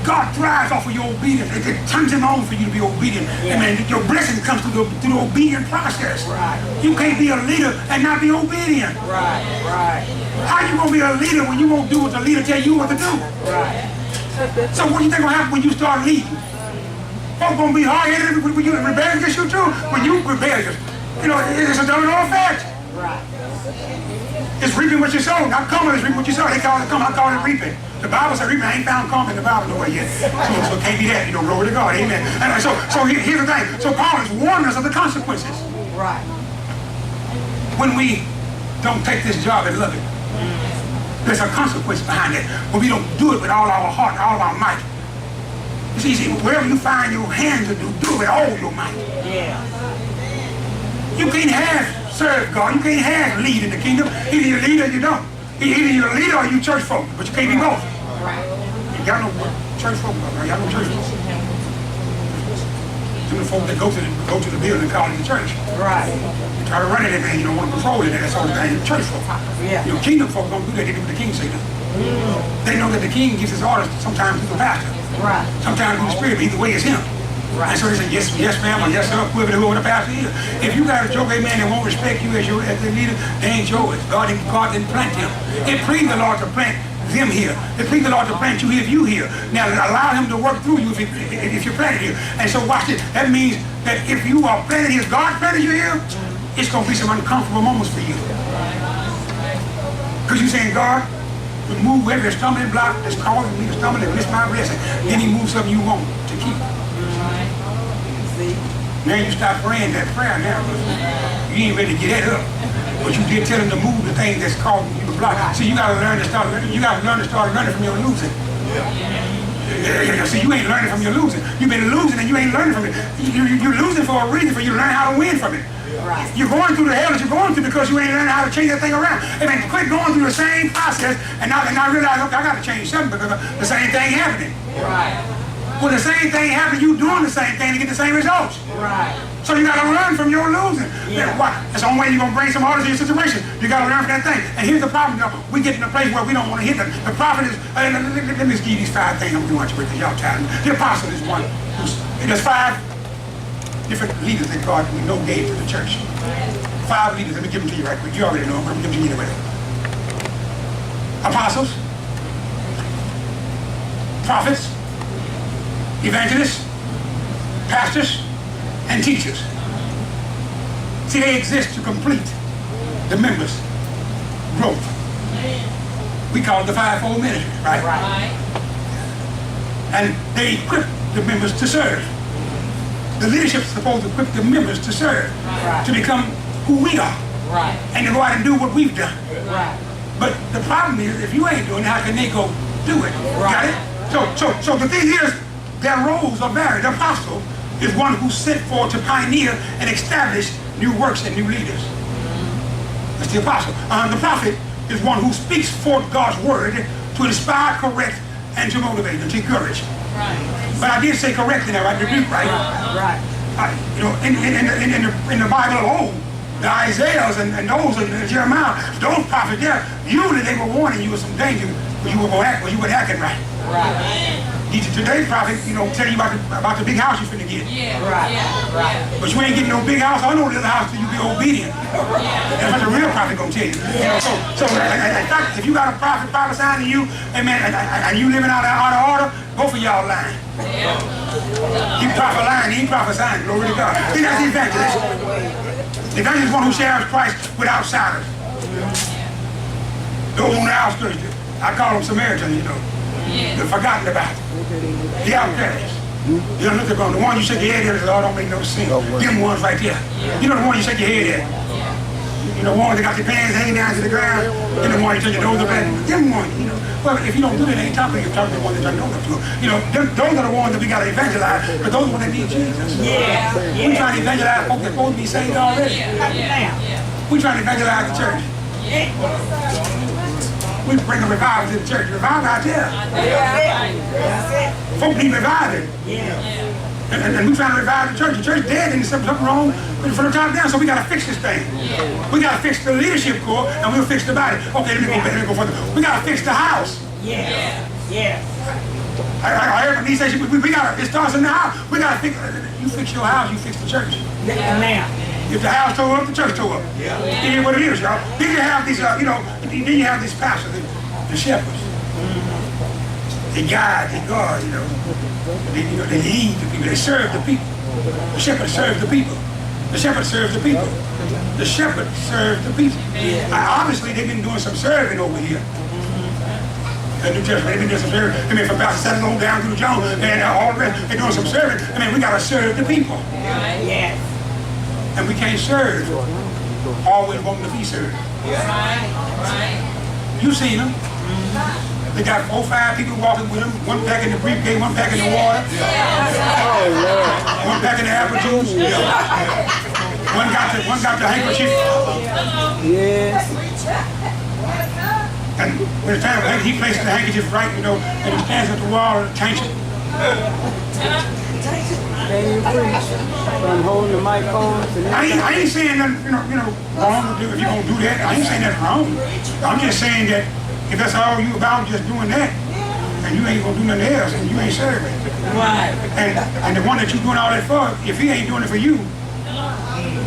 Speaker 2: God thrives off of your obedience. It turns Him on for you to be obedient. Yeah. And your blessing comes through the obedient process. Right. You can't be a leader and not be obedient. Right. How you gonna be a leader when you won't do what the leader tell you what to do? Right. So what do you think will happen when you start leading? Folks gonna be hard-headed when you rebel against you too. When you rebellious, you know, it's a domino effect. Right. It's reaping what you sow, not coming, it's reaping what you sow. They call it coming, I call it reaping. The Bible says reaping. I ain't found coming in the Bible nowhere yet. So it can't be that, you know, glory to God, amen. And so here's the thing. So Paul is warning us of the consequences. Right. When we don't take this job and love it, there's a consequence behind it. When we don't do it with all our heart, all of our might, You see, wherever you find your hand to do it with all your might.
Speaker 3: Yeah.
Speaker 2: You can't serve God. You can't have lead in the kingdom. Either you're a leader or you don't. Either you're a leader or you church folk. But you can't be both. Y'all know what church folk are, right? Y'all know church folk. Some of the folk that go to the building and call it the church.
Speaker 3: Right.
Speaker 2: You try to run it, and you don't want to control it, and that's all the thing. Church folk.
Speaker 3: Yeah.
Speaker 2: You know, kingdom folk don't do that. They do what the king say do. They know that the king gives his orders sometimes through the pastor.
Speaker 3: Right.
Speaker 2: Sometimes through the spirit, but either way it's him.
Speaker 3: Right.
Speaker 2: And so they say, yes, ma'am, or yes, sir, whoever the pastor is. If you got a joke, amen, that won't respect you as the leader, they ain't yours. God didn't plant them. It pleased the Lord to plant them here. It pleased the Lord to plant you here if you here. Now allow him to work through you if you're planted here. And so watch this. That means that if you are planted here, God planted you here, it's going to be some uncomfortable moments for you. Because you're saying, God, remove every stumbling block that's causing me to stumble and miss my blessing. Then he moves something you want to keep. Now you start praying that prayer now. You ain't ready to get that up. But you did tell him to move the thing that's causing you to block. So you gotta learn to start learning. You gotta learn to start learning from your losing. See, you ain't learning from your losing. You've been losing and you ain't learning from it. You're losing for a reason, for you to learn how to win from it. Right. You're going through the hell that you're going through because you ain't learning how to change that thing around. I mean, quit going through the same process and now realize, okay, I got to change something because the same thing happening. Right. Well, the same thing happened, you doing the same thing to get the same results. Right. So you got to learn from your losing. Yeah. That's the only way you're going to bring some order to your situation. You got to learn from that thing. And here's the problem, though. We get in a place where we don't want to hit them. The prophet is, let me just give you these 5 things I'm doing to y'all tired. The apostle is one. There's 5 different leaders that God we know gave to the church. 5 leaders. Let me give them to you right quick. You already know them, but I'm going to give them to you anyway. Apostles, prophets, evangelists, pastors, and teachers. See, they exist to complete the members' growth. We call it the 5-fold ministry, right? Right. And they equip the members to serve. The leadership is supposed to equip the members to serve, right, to become who we are, right, and to go out and do what we've done. Right. But the problem is, if you ain't doing it, how can they go do it? Right. Got it? So the thing is, their roles are varied. The apostle is one who's sent forth to pioneer and establish new works and new leaders. That's the apostle. The prophet is one who speaks forth God's word to inspire, correct, and to motivate and to encourage. Right. But I did say correct in there, right? Rebuke, right? Right. You know, in the Bible of old, the Isaiahs and those and Jeremiah, those prophets there, usually they were warning you of some danger when you were acting right. Right. Today's prophet, you know, tell you about the big house you're finna get. Yeah. Right. Yeah. Right. But you ain't getting no big house or no little house till you be obedient. That's what the real prophet gonna tell you. Yeah. So in fact, if you got a prophet prophesying to you, amen, and you living out of order, both of y'all lying. Yeah. He prophet lying, he ain't prophesying. Glory to God. See, that's the evangelist. The evangelist is one who shares Christ with outsiders. Those on the outskirts, I call them Samaritans, you know. Yeah. They're forgotten about. The outcasts. You don't look at them. The one you shake your head at is, Lord, don't make no sense. Them ones right there. Yeah. You know the one you shake your head at. Yeah. You know, the ones that got their pants hanging down to the ground. And the one you turn your nose up at. Them ones, you know. Well, if you don't do that, they ain't talking to you. Talking to the one that turn your nose up to. You know, those are the ones that we got to evangelize. But those are the ones that need Jesus. Yeah. We trying to evangelize folks that supposed to be saved already. Yeah. We trying to evangelize the church. Yeah. We bring a revival to the church. Revival out there. Yeah. Folk need reviving. Yeah. And we trying to revive the church. The church dead and there's something wrong from the top down. So we got to fix this thing. Yeah. We got to fix the leadership core and we'll fix the body. Okay, let me go further. We got to fix the house. Yeah. Yeah. I heard from these days, we got to, it starts in the house. We got to fix, you fix your house, you fix the church. Yeah. If the house tore up, the church tore up. Yeah. It is what it is, y'all. Then you have these, then you have these pastors, the shepherds. Mm-hmm. They guide, they guard, they lead the people, they serve the people. The shepherd serves the people. The shepherd serves the people. The shepherd serves the people. Yeah. Obviously, they've been doing some serving over here. The New Testament, they've been doing some serving. I mean, from Pastor Sandle down through John and all the rest, they're doing some serving. I mean, we got to serve the people. Yes. And we can't serve always wanting to be served. Right. You seen them. They got 4 or 5 people walking with them, one packing the briefcase, one packing the water, one packing the apple juice. One got the handkerchief.
Speaker 3: Yes.
Speaker 2: And when it's time, he places the handkerchief right, and he stands at the wall and changes it.
Speaker 3: Can you preach? From holding the microphones and everything.
Speaker 2: I ain't saying nothing, wrong to do if you're gonna do that. I ain't saying that's wrong. I'm just saying that if that's all you about, just doing that, and you ain't gonna do nothing else, and you ain't serving.
Speaker 3: Right.
Speaker 2: And the one that you're doing all that for, if he ain't doing it for you,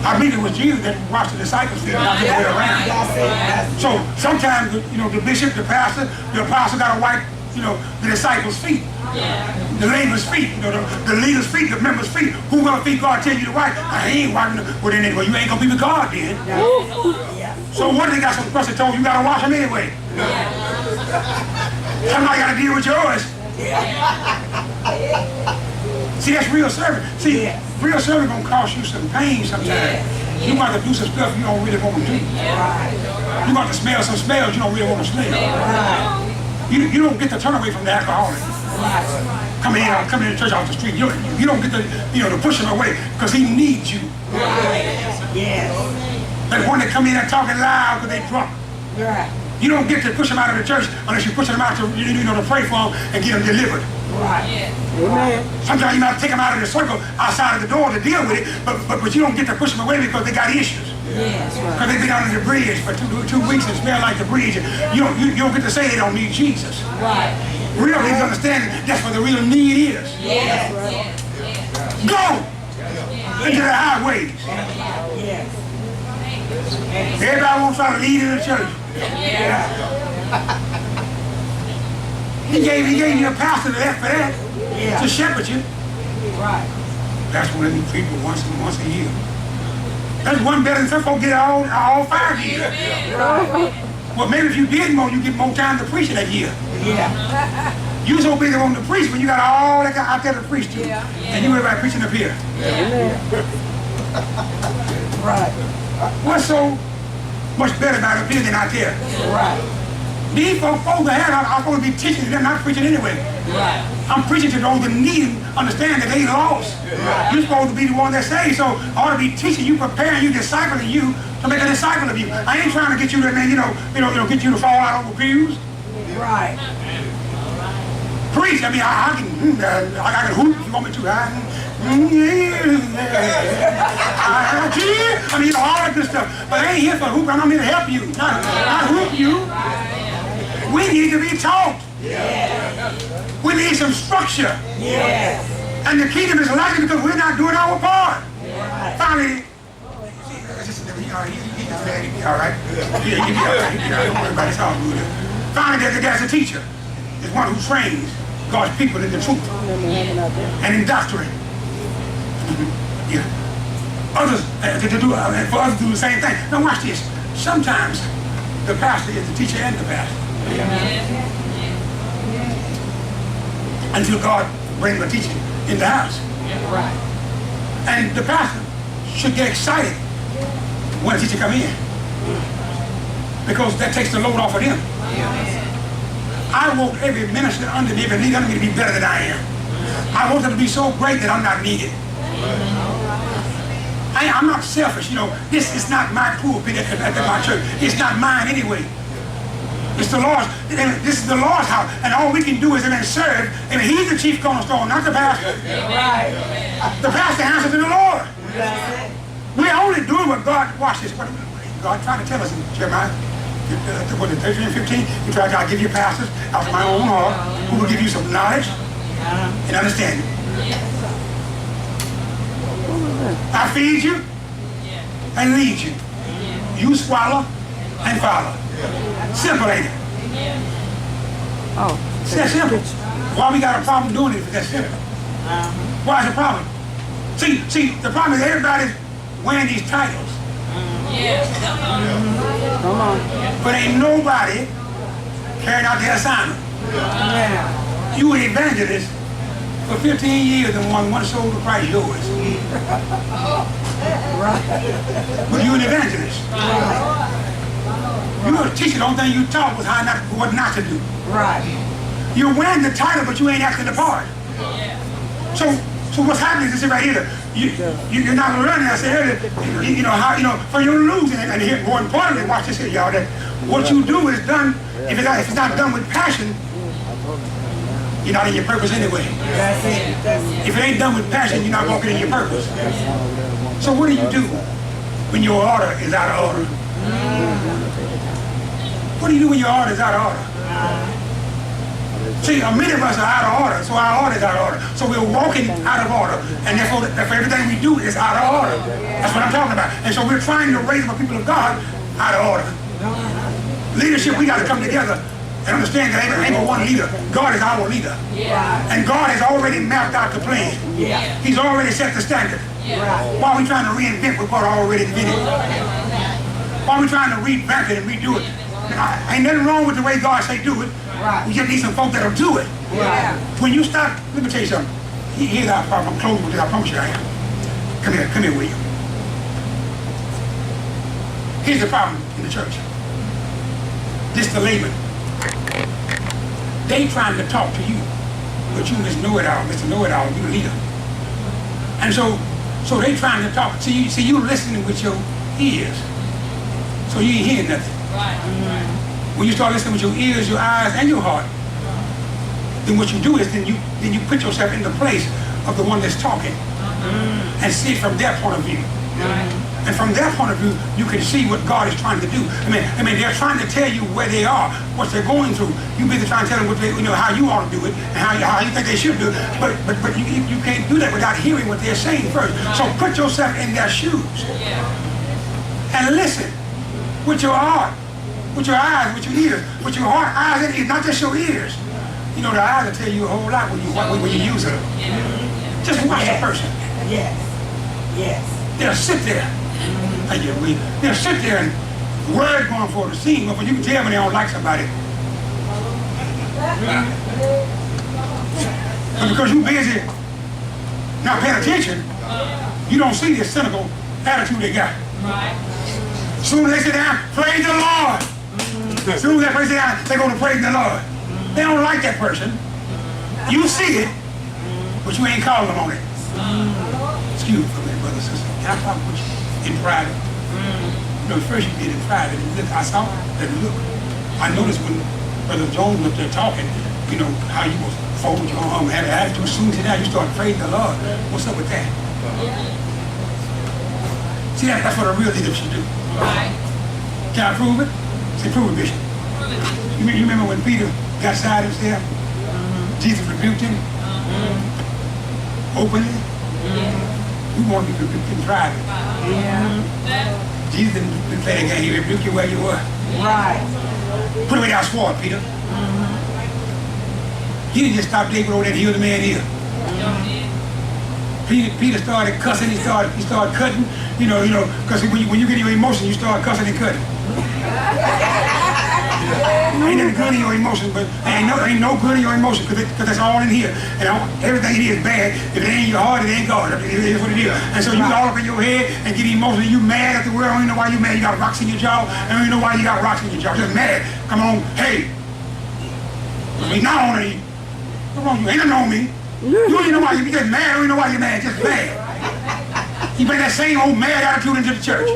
Speaker 2: I believe it was Jesus that washed the disciples' feet, not the other way around. So sometimes, the bishop, the pastor, the apostle got to wipe, the disciples' feet, the laborers' feet, the leaders' feet, the members' feet. Who gonna feet God tell you to wipe? I ain't wiping them. Well, then you ain't gonna be with God then. So what if they got some person told you gotta wash them anyway? Somebody gotta deal with yours. See, that's real service. See, real service gonna cost you some pain sometimes. You got to do some stuff you don't really want to do. You got to smell some smells you don't really want to smell. You don't get to turn away from the alcoholic. Coming in the church off the street, you don't get to push him away because he needs you. That one that come in and talking loud because they drunk. You don't get to push them out of the church unless you push them out to pray for them and get them delivered. Amen. Sometimes you might take them out of the circle outside of the door to deal with it, but you don't get to push them away because they got issues. Because they've been under the bridge for two weeks and smell like the bridge. You don't get to say they don't need Jesus. Real needs understanding that's what the real need is. Go into the highways. Everybody wants to try to lead in the church. He gave you a pastor for that, to shepherd you. That's one of these people once a year. That's one better than some folks get all 5 years. Well, maybe if you did more, you get more time to preach that year. You so busy on the preach when you got all that out there to preach to, and you everybody preaching up here. What's so much better about up here than out there? These folks ahead, I'm supposed to be teaching to them, not preaching anyway. I'm preaching to those that need and understand that they lost. You're supposed to be the one that saves, so I ought to be teaching you, preparing you, discipling you to make a disciple of you. I ain't trying to get you to, get you to fall out over pews. Preach. I mean, I can hoop if you want me to. All that good stuff. But I ain't here for hoop. I'm here to help you, not hoop you. We need to be taught. We need some structure. And the kingdom is lacking because we're not doing our part. Finally, he'll be all right. Don't worry about it. It's all good. Finally, there's a teacher. There's one who trains God's people in the truth and in doctrine. Others, for others to do the same thing. Now watch this. Sometimes the pastor is the teacher and the pastor. Until God brings the teaching in the house. And the pastor should get excited when the teacher come in. Because that takes the load off of them. I want every minister under me, every leader under me to be better than I am. I want them to be so great that I'm not needed. I'm not selfish, This is not my pulpit at my church. It's not mine anyway. It's the Lord's. This is the Lord's house, and all we can do is serve. And He's the chief cornerstone, not the pastor. The pastor answers to the Lord. We're only doing what God. Watch this. God tried to tell us in Jeremiah. 13 and 15, He tried to, I'll give you pastors after my own heart, who will give you some knowledge and understanding. I feed you and lead you. You swallow and follow. Simple, ain't it? It's that simple. Why we got a problem doing it if it's that simple? Why is the problem? See, the problem is everybody's wearing these titles. Come on. But ain't nobody carrying out their assignment. You an evangelist for 15 years and won one soul to Christ yours. But you an evangelist. You were a teacher, the only thing you taught was what not to do.
Speaker 3: Right.
Speaker 2: You're wearing the title, but you ain't acting the part. So what's happening is this right here. You're not learning. I said earlier, for you to lose. And here, more importantly, watch this here, y'all. That what you do is done. If it's not done with passion, you're not in your purpose anyway.
Speaker 3: That's it.
Speaker 2: If it ain't done with passion, you're not walking in your purpose. So what do you do when your order is out of order? What do you do when your order is out of order? See, many of us are out of order, so our order is out of order. So we're walking out of order, and therefore everything we do is out of order. That's what I'm talking about. And so we're trying to raise up people of God out of order. Leadership, we got to come together and understand that ain't but one leader. God is our leader. And God has already mapped out the plan. He's already set the standard. Why are we trying to reinvent what God already invented? Why are we trying to revamp it and redo it? Ain't nothing wrong with the way God say do it. We just need some folk that'll do it. When you start, let me tell you something. Here's our problem. I'm closing with this. I promise you I am. Come here, William. Here's the problem in the church. This the layman. They trying to talk to you, but you Mr. Know-it-all, you the leader. And so they trying to talk. See, you listening with your ears, so you ain't hearing nothing. When you start listening with your ears, your eyes, and your heart, then what you do is then you put yourself in the place of the one that's talking, and see it from their point of view. And from their point of view, you can see what God is trying to do. I mean, they're trying to tell you where they are, what they're going through. You busy trying to tell them what they, how you ought to do it, and how you think they should do it. But you can't do that without hearing what they're saying first. So put yourself in their shoes and listen with your heart, with your eyes, with your ears, with your heart, eyes, and ears, not just your ears. The eyes will tell you a whole lot when you use them. Just watch a person.
Speaker 3: Yes.
Speaker 2: They'll sit there. They'll sit there and word going for the scene, but you can tell when they don't like somebody. But because you're busy not paying attention, you don't see this cynical attitude they got. Soon as they sit down, praise the Lord. Soon as they sit down, they're going to praise the Lord. They don't like that person. You see it, but you ain't calling them on it. Excuse me for that, brother and sister. Can I talk with you in private? First you did in private. I saw that look. I noticed when Brother Jones was up there talking, how you was fold your arm, had an attitude. As soon as you start praising the Lord. What's up with that? See, that's what a real leader should do. Can I prove it? Say, prove it, Bishop. You remember when Peter got side himself? Jesus rebuked him openly. We want to be rebuked in private. Jesus didn't play that game. He rebuked you where you were. Put away that sword, Peter. He didn't just stop David over there to heal the man here. Peter started cussing. He started cutting. Because when you get your emotion, you start cussing and cutting. Ain't nothing good in your emotions, but ain't no good in your emotions because that's all in here. And everything in here is bad. If it ain't your heart, it ain't God. It is what it is. And so you all up in your head and get emotional. You mad at the world. I don't even know why you mad. You got rocks in your jaw. I don't even know why you got rocks in your jaw. Just mad. Come on, hey. We not on you. Come on, you ain't nothing on me. You don't even know why you just mad. I don't even know why you're mad. Just mad. You bring that same old mad attitude into the church.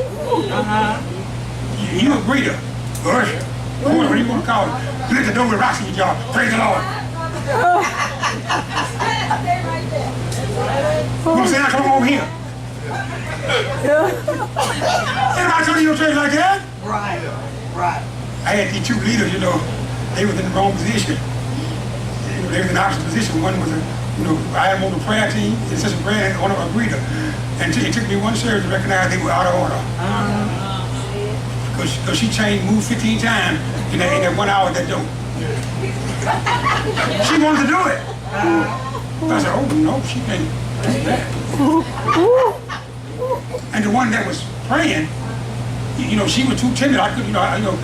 Speaker 2: You a greeter. Worship. Whatever you want to call it. You let the door with rocks in your jaw. Praise the Lord. You say, come over here. Anybody come to your church like that?
Speaker 3: Right.
Speaker 2: I had these two leaders, they were in the wrong position. They were in the opposite position. One was I had them on the prayer team, assistant prayer, and one of them a greeter. And it took me one service to recognize they were out of order. Because she moved 15 times in that 1 hour at that door. She wanted to do it. I said, oh no, she can't do that. And the one that was praying, she was too timid. I could,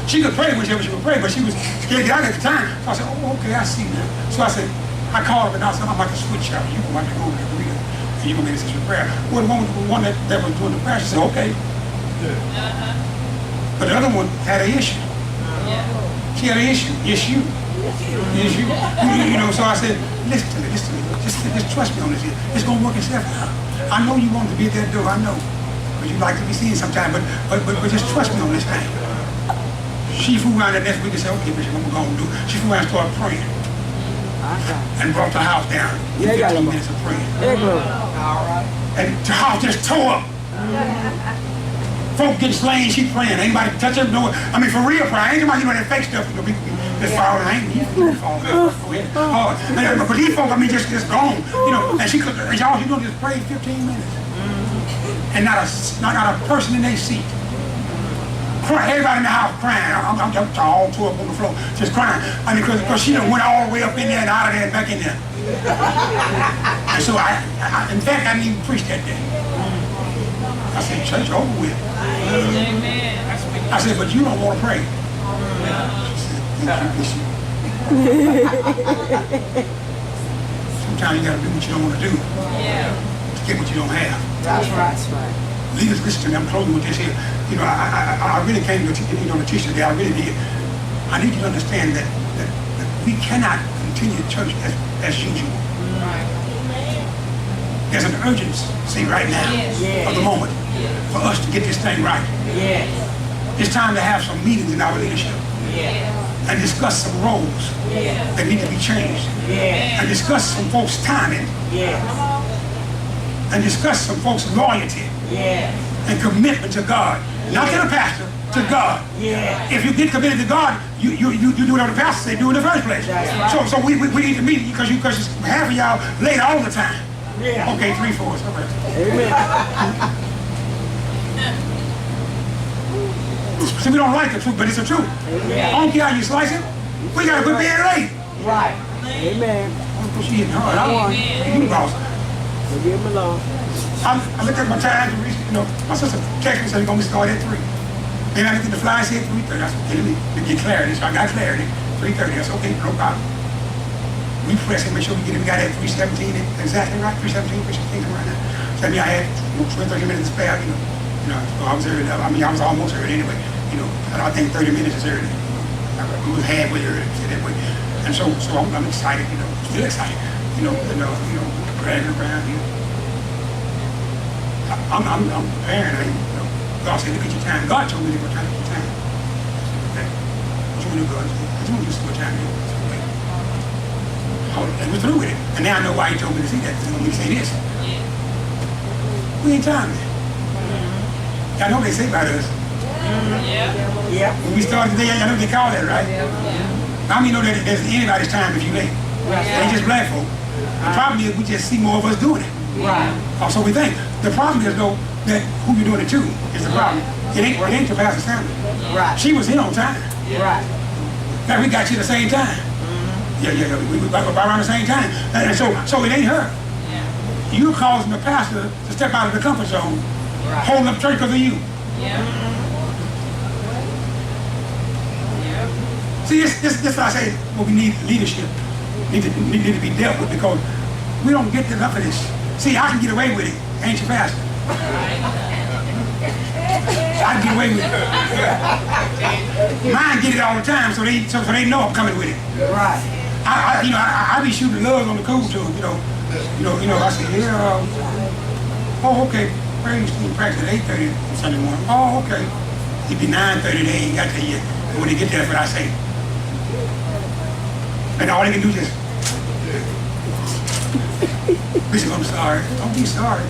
Speaker 2: she could pray whenever she would pray, but she was scared to get out at the time. So I said, oh, okay, I see now. So I said, I called her and I said, I'm about to switch out. You're going to go over there and read it. And you're going to make this prayer. Well, the one that was doing the prayer, she said, okay. But the other one had an issue. She had an issue. Issue. You know, so I said, listen to me. Just trust me on this here. It's going to work itself out. I know you want to be at that door. I know. Because you like to be seen sometime. But just trust me on this thing. She flew around the next week and said, okay, Bishop, what we're going to do. She flew around and started praying. And brought the house down in 15 minutes of praying. And the house just tore up. Folk getting slain, she praying. Anybody touch her? No. I mean, for real praying. Ain't nobody that fake stuff. You know, people just falling. I ain't falling. But these folk, I mean, just gone. You know, and y'all, you know, just pray 15 minutes. And not a person in their seat. Everybody in the house crying. I'm all tore up on the floor, just crying. I mean, because she done went all the way up in there and out of there and back in there. And so in fact, I didn't even preach that day. I said, church over with. I said, but you don't want to pray. She said, thank you, Bishop. Sometimes you got to do what you don't want to do to get what you don't have.
Speaker 3: That's right.
Speaker 2: Leaders, listen to me. I'm closing with this here. You know, I really came to teach today. I really did. I need you to understand that we cannot continue church as usual. There's an urgency right now of the moment for us to get this thing right. It's time to have some meetings in our leadership and discuss some roles that need to be changed and discuss some folks' timing and discuss some folks' loyalty and commitment to God. Not to the pastor, to God. If you get committed to God, you do whatever the pastor say do in the first place. So we need to meet because half of y'all late all the time. Okay, 3/4. All right. Amen. See, we don't like the truth, but it's the truth. I don't care how you slice it. We gotta quit being late.
Speaker 3: Right. Amen.
Speaker 2: She hitting hard. I want you, boss.
Speaker 3: Leave him alone.
Speaker 2: I looked at my time, you know, my sister texted me and said, you're going to start at 3. Then I looked at the flyer, said 3:30. I said, okay, let me get clarity. So I got clarity. 3:30. I said, okay, no problem. We press it, make sure we get it. We got it at 3:17, exactly right, 3:17, 3:16, right now. So I mean, I had 20, 30 minutes to spare, you know, so I was early. I mean, I was almost early anyway, you know. I think 30 minutes is early. It was halfway early, say that way. And so I'm excited, you know, still excited, you know, bragging around, you know. I'm preparing. God said, look at your time. God told me to go try to get your time. Okay. What you want to do, God? I just want to do some more time. Okay. And we're through with it. And now I know why he told me to say that. Because he wanted me to say this. We ain't time man. I know they say about us. When we started today, I know they call that, right? How many know that there's anybody's time if you late? It ain't just black folk. The problem is we just see more of us doing it. So we think. The problem is though that who you're doing it to is the problem. It ain't to Pastor Sandle. She was in on time. Now we got you at the same time. We about around the same time. And so it ain't her. You're causing the pastor to step out of the comfort zone, holding up church because of you. See, this I say what we need leadership need to be dealt with because we don't get enough of this. See, I can get away with it. Ain't your pastor? I can get away with it. Mine get it all the time, so they know I'm coming with it. I be shooting loves on the cool too, you know. I say, oh, okay. Praise team practice at 8:30 Sunday morning. Oh, okay. It'd be 9:30. They ain't got there yet. And when they get there, that's what I say. And all they can do is just. Bishop, I'm sorry. Don't be sorry.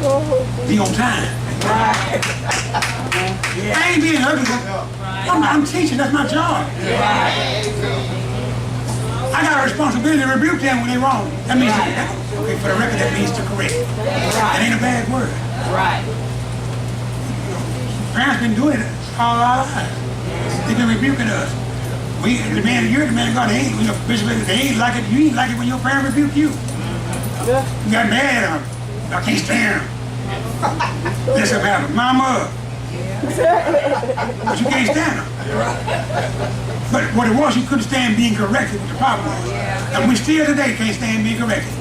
Speaker 2: Be on time. I ain't being ugly. I'm teaching. That's my job. I got a responsibility to rebuke them when they're wrong. That means, okay, for the record, that means to correct. That ain't a bad word. Parents been doing it all our lives. They've been rebuking us. You're the man of God. They ain't like it. You ain't like it when your parent rebuke you. You got mad at them. I can't stand them. This will happen. Mama. But you can't stand them. But what it was, you couldn't stand being corrected with the problem was. And we still today can't stand being corrected.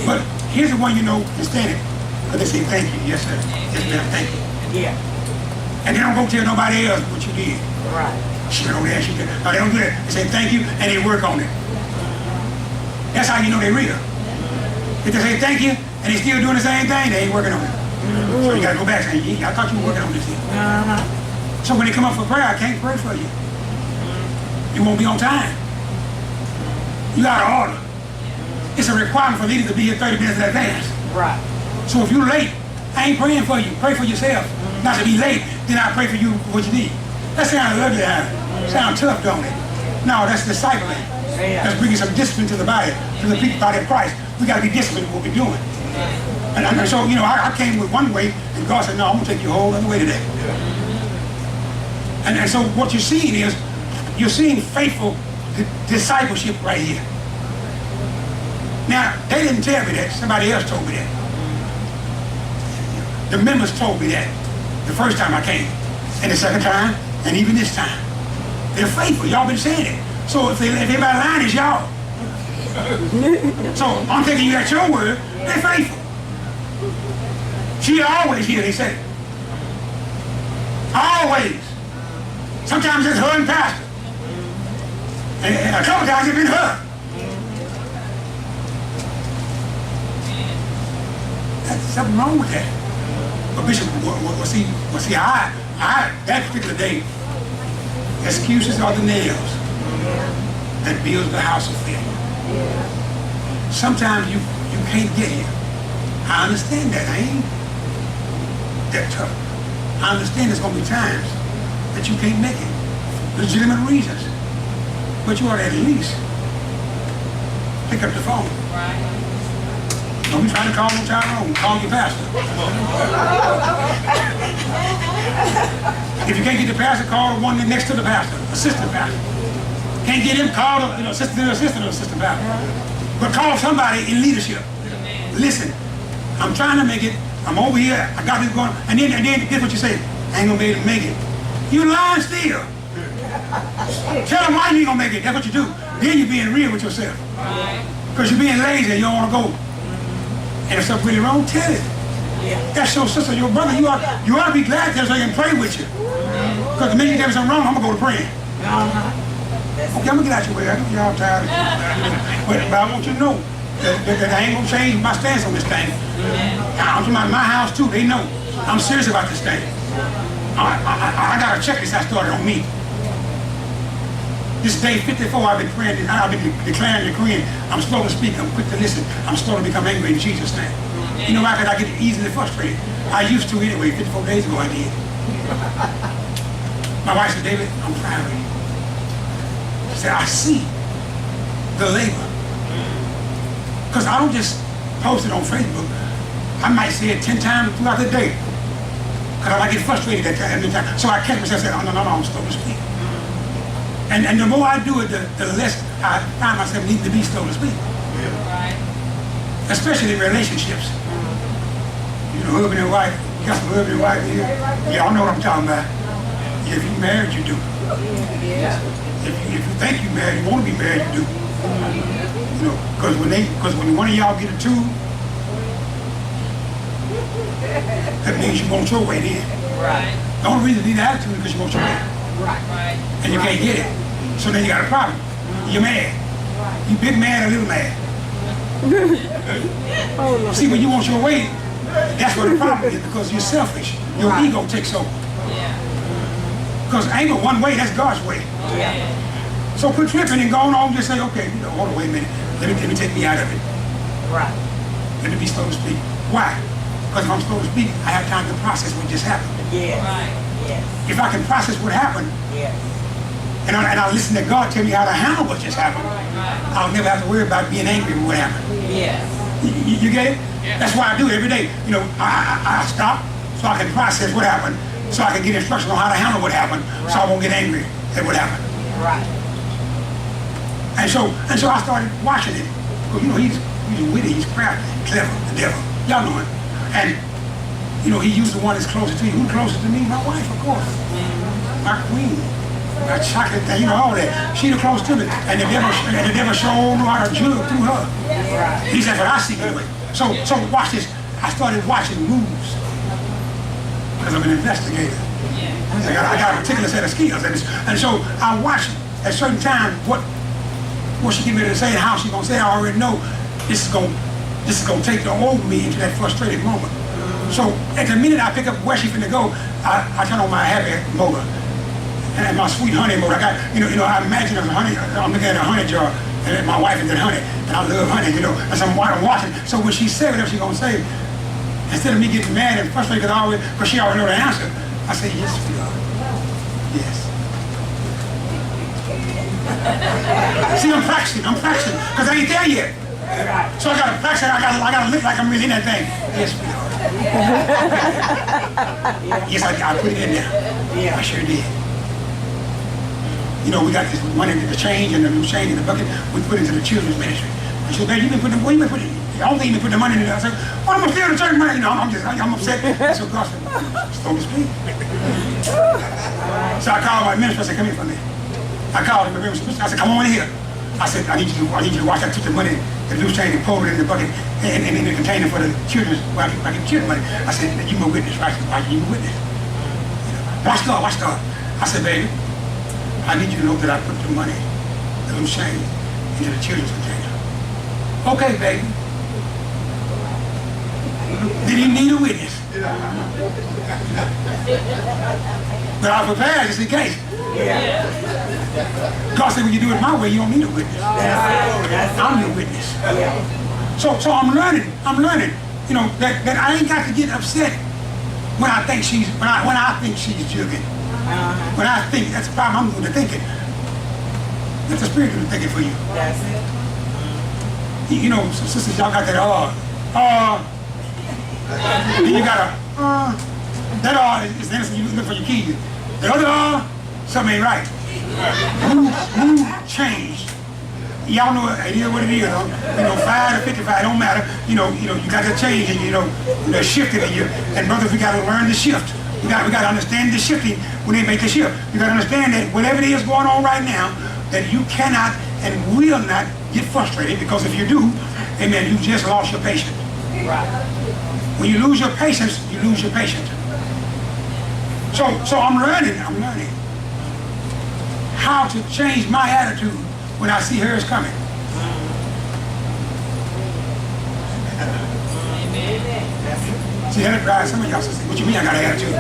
Speaker 2: But here's the one you know can stand it. Because they say thank you. Yes, sir. Yes, ma'am. Thank you. And they don't go tell nobody else what you did.
Speaker 3: Right.
Speaker 2: She went over there and she did. No, they don't do that. They say thank you and they work on it. That's how you know they're real. If they say thank you and they still doing the same thing, they ain't working on it. So you gotta go back and say, I thought you were working on this thing. So when they come up for prayer, I can't pray for you. You won't be on time. You out of order. It's a requirement for leaders to be here 30 minutes in advance.
Speaker 3: Right.
Speaker 2: So if you're late, I ain't praying for you. Pray for yourself. Not to be late, then I pray for you for what you need. That sounds ugly, sounds tough, don't it? No, that's discipling. That's bringing some discipline to the body, to the people, body of Christ. We got to be disciplined in what we're doing. And so, you know, I came with one way, and God said, no, I'm going to take you a whole other way today. And so what you're seeing is, you're seeing faithful discipleship right here. Now, they didn't tell me that. Somebody else told me that. The members told me that the first time I came, and the second time, and even this time. They're faithful. Y'all been saying it. So if everybody lying, it's y'all. So I'm taking you at your word. They're faithful. She always here, they say. Always. Sometimes it's her and pastor. And a couple times it's been her. There's something wrong with that. But Bishop, see, I that particular day, excuses are the nails that builds the house of faith. Sometimes you can't get here. I understand that. I ain't that tough. I understand there's going to be times that you can't make it. Legitimate reasons. But you ought to at least pick up the phone. Right. Don't be trying to call no Tyrone. Call your pastor. If you can't get the pastor, call the one next to the pastor, assistant pastor. Can't get him, call the assistant pastor. But call somebody in leadership. Listen, I'm trying to make it. I'm over here. I got this going. And then guess what you say? I ain't gonna be able to make it. You lying still. Tell them why you ain't gonna make it. That's what you do. Then you're being real with yourself. Because you're being lazy and you don't want to go. And if something's really wrong, tell it. That's your sister, your brother. You ought to be glad that they can pray with you. Because the minute you tell me something wrong, I'm going to go to praying. Okay, I'm going to get out your way. I know y'all tired. But I want you to know that I ain't going to change my stance on this thing. I'm talking about my house too. They know. I'm serious about this thing. I got a checklist I started on me. This day 54, I've been praying, I've been declaring, decreeing. I'm slow to speak, I'm quick to listen. I'm slow to become angry in Jesus' name. You know why? Because I get easily frustrated. I used to anyway, 54 days ago I did. My wife said, David, I'm proud of you. She said, I see the labor. Because I don't just post it on Facebook. I might say it 10 times throughout the day. Because I get frustrated at that time. So I catch myself saying, oh, no, I'm slow to speak. And the more I do it, the less I find myself needing to be slow to speak. Right. Especially in relationships. You know, husband and wife. You got some husband and wife here. Y'all know what I'm talking about. If you're married, you do. If you think you're married, you want to be married, you do. You know, because when one of y'all get a tube, that means you want your way then. Right. The only reason you need an attitude is because you want your way. Right. And you can't get it. So then you got a problem. You're mad. You big mad or little mad. See, when you want your way, that's where the problem is, because you're selfish. Your ego takes over. Because ain't no one way, that's God's way. So quit tripping and go on and just say, okay, you know, hold on, wait a minute. Let me take me out of it. Right. Let me be slow to speak. Why? Because if I'm slow to speak, I have time to process what just happened. If I can process what happened, and I listen to God tell me how to handle what just happened, I'll never have to worry about being angry with what happened. You get it? That's why I do it every day. You know, I stop so I can process what happened, so I can get instructions on how to handle what happened, so I won't get angry at what happened. And so I started watching it. Because, you know, he's witty, he's crafty, clever, the devil. Y'all know him. And you know, he used the one that's closest to you. Who's closest to me? My wife, of course. My queen. My chocolate thing, you know, all that. She's the closest to me. And the devil showed me how to jug through her. At least that's what I see anyway. So watch this. I started watching moves. Because I'm an investigator. I got a particular set of skills, and so I watch at certain times what she get ready to say and how she gonna say it. I already know this is gonna take over me into that frustrated moment. So at the minute I pick up where she finna go, I turn on my happy motor and my sweet honey motor. I got I imagine there's a honey. I'm looking at a honey jar, and my wife is in honey, and I love honey. And so I'm watching. So when she say whatever she gonna say, instead of me getting mad and frustrated because she already know the answer, I say yes, sweetheart. Yes. See, I'm practicing, because I ain't there yet. So I gotta practice, I gotta look like I'm really in that thing. Yes, sweetheart. Yes, I put it in there. Yeah, I sure did. We got this money, the change and the new change in the bucket, we put into the children's ministry. I said, baby, you been putting, where you been putting it? I don't think you been putting the money in there. I said, well, I'm gonna steal the church money. I'm upset. So God said, slow to speak. So I called my minister, I said, come here for me. I called him, I said, come on in here. I said, I need you to watch. I took the money, the loose change, and poured it in the bucket and in the container for the children's, I get children's money. I said, you my witness, right? Why you my witness? Watch God. I said, baby, I need you to know that I put the money, the loose change, into the children's container. Okay, baby. Did he need a witness? But I was prepared just in case. God said, when you do it my way, you don't need a witness. I'm your witness. So I'm learning, that I ain't got to get upset when I think she's jugging. When I think, that's the problem I'm doing, the thinking. Let the Spirit do the thinking for you.
Speaker 4: That's it.
Speaker 2: Some sisters, y'all got that then you got that is the answer you look for your keys. The other something ain't right. Mood changed. Y'all know it is what it is. 5 to 55, don't matter. You got to change, and they're shifting in you. And brothers, we got to learn to shift. We got to understand the shifting when they make the shift. You got to understand that whatever it is going on right now, that you cannot and will not get frustrated, because if you do, amen, you just lost your patience.
Speaker 4: Right.
Speaker 2: When you lose your patience, you lose your patience. So I'm learning how to change my attitude when I see hers coming. See, that'll drive some of y'all say, what you mean I got an attitude?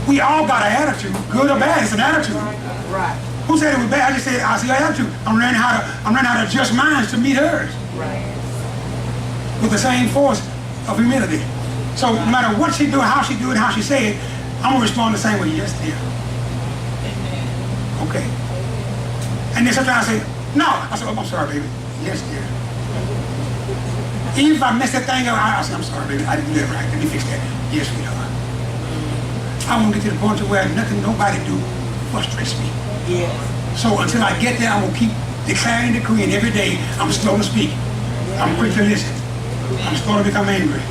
Speaker 2: We all got an attitude, good or bad, it's an attitude.
Speaker 4: Right.
Speaker 2: Who said it was bad? I just said I see her attitude. I'm learning how to adjust mine to meet hers.
Speaker 4: Right.
Speaker 2: With the same force of humility. So no matter what she do, how she do it, how she say it, I'm gonna respond the same way. Yes, dear. Okay. And then sometimes I say, no. I say, oh, I'm sorry, baby. Yes, dear. Even if I mess that thing up, I say, I'm sorry, baby. I didn't do it right. Let me fix that. Yes, sweetheart. I want to get to the point to where nothing nobody do frustrates me.
Speaker 4: Yes.
Speaker 2: So until I get there, I'm gonna keep declaring, decreeing every day. I'm slow to speak. I'm quick to listen. I'm slow to become angry.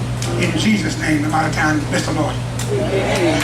Speaker 2: In Jesus' name, I'm out of time. Bless the Lord. Amen.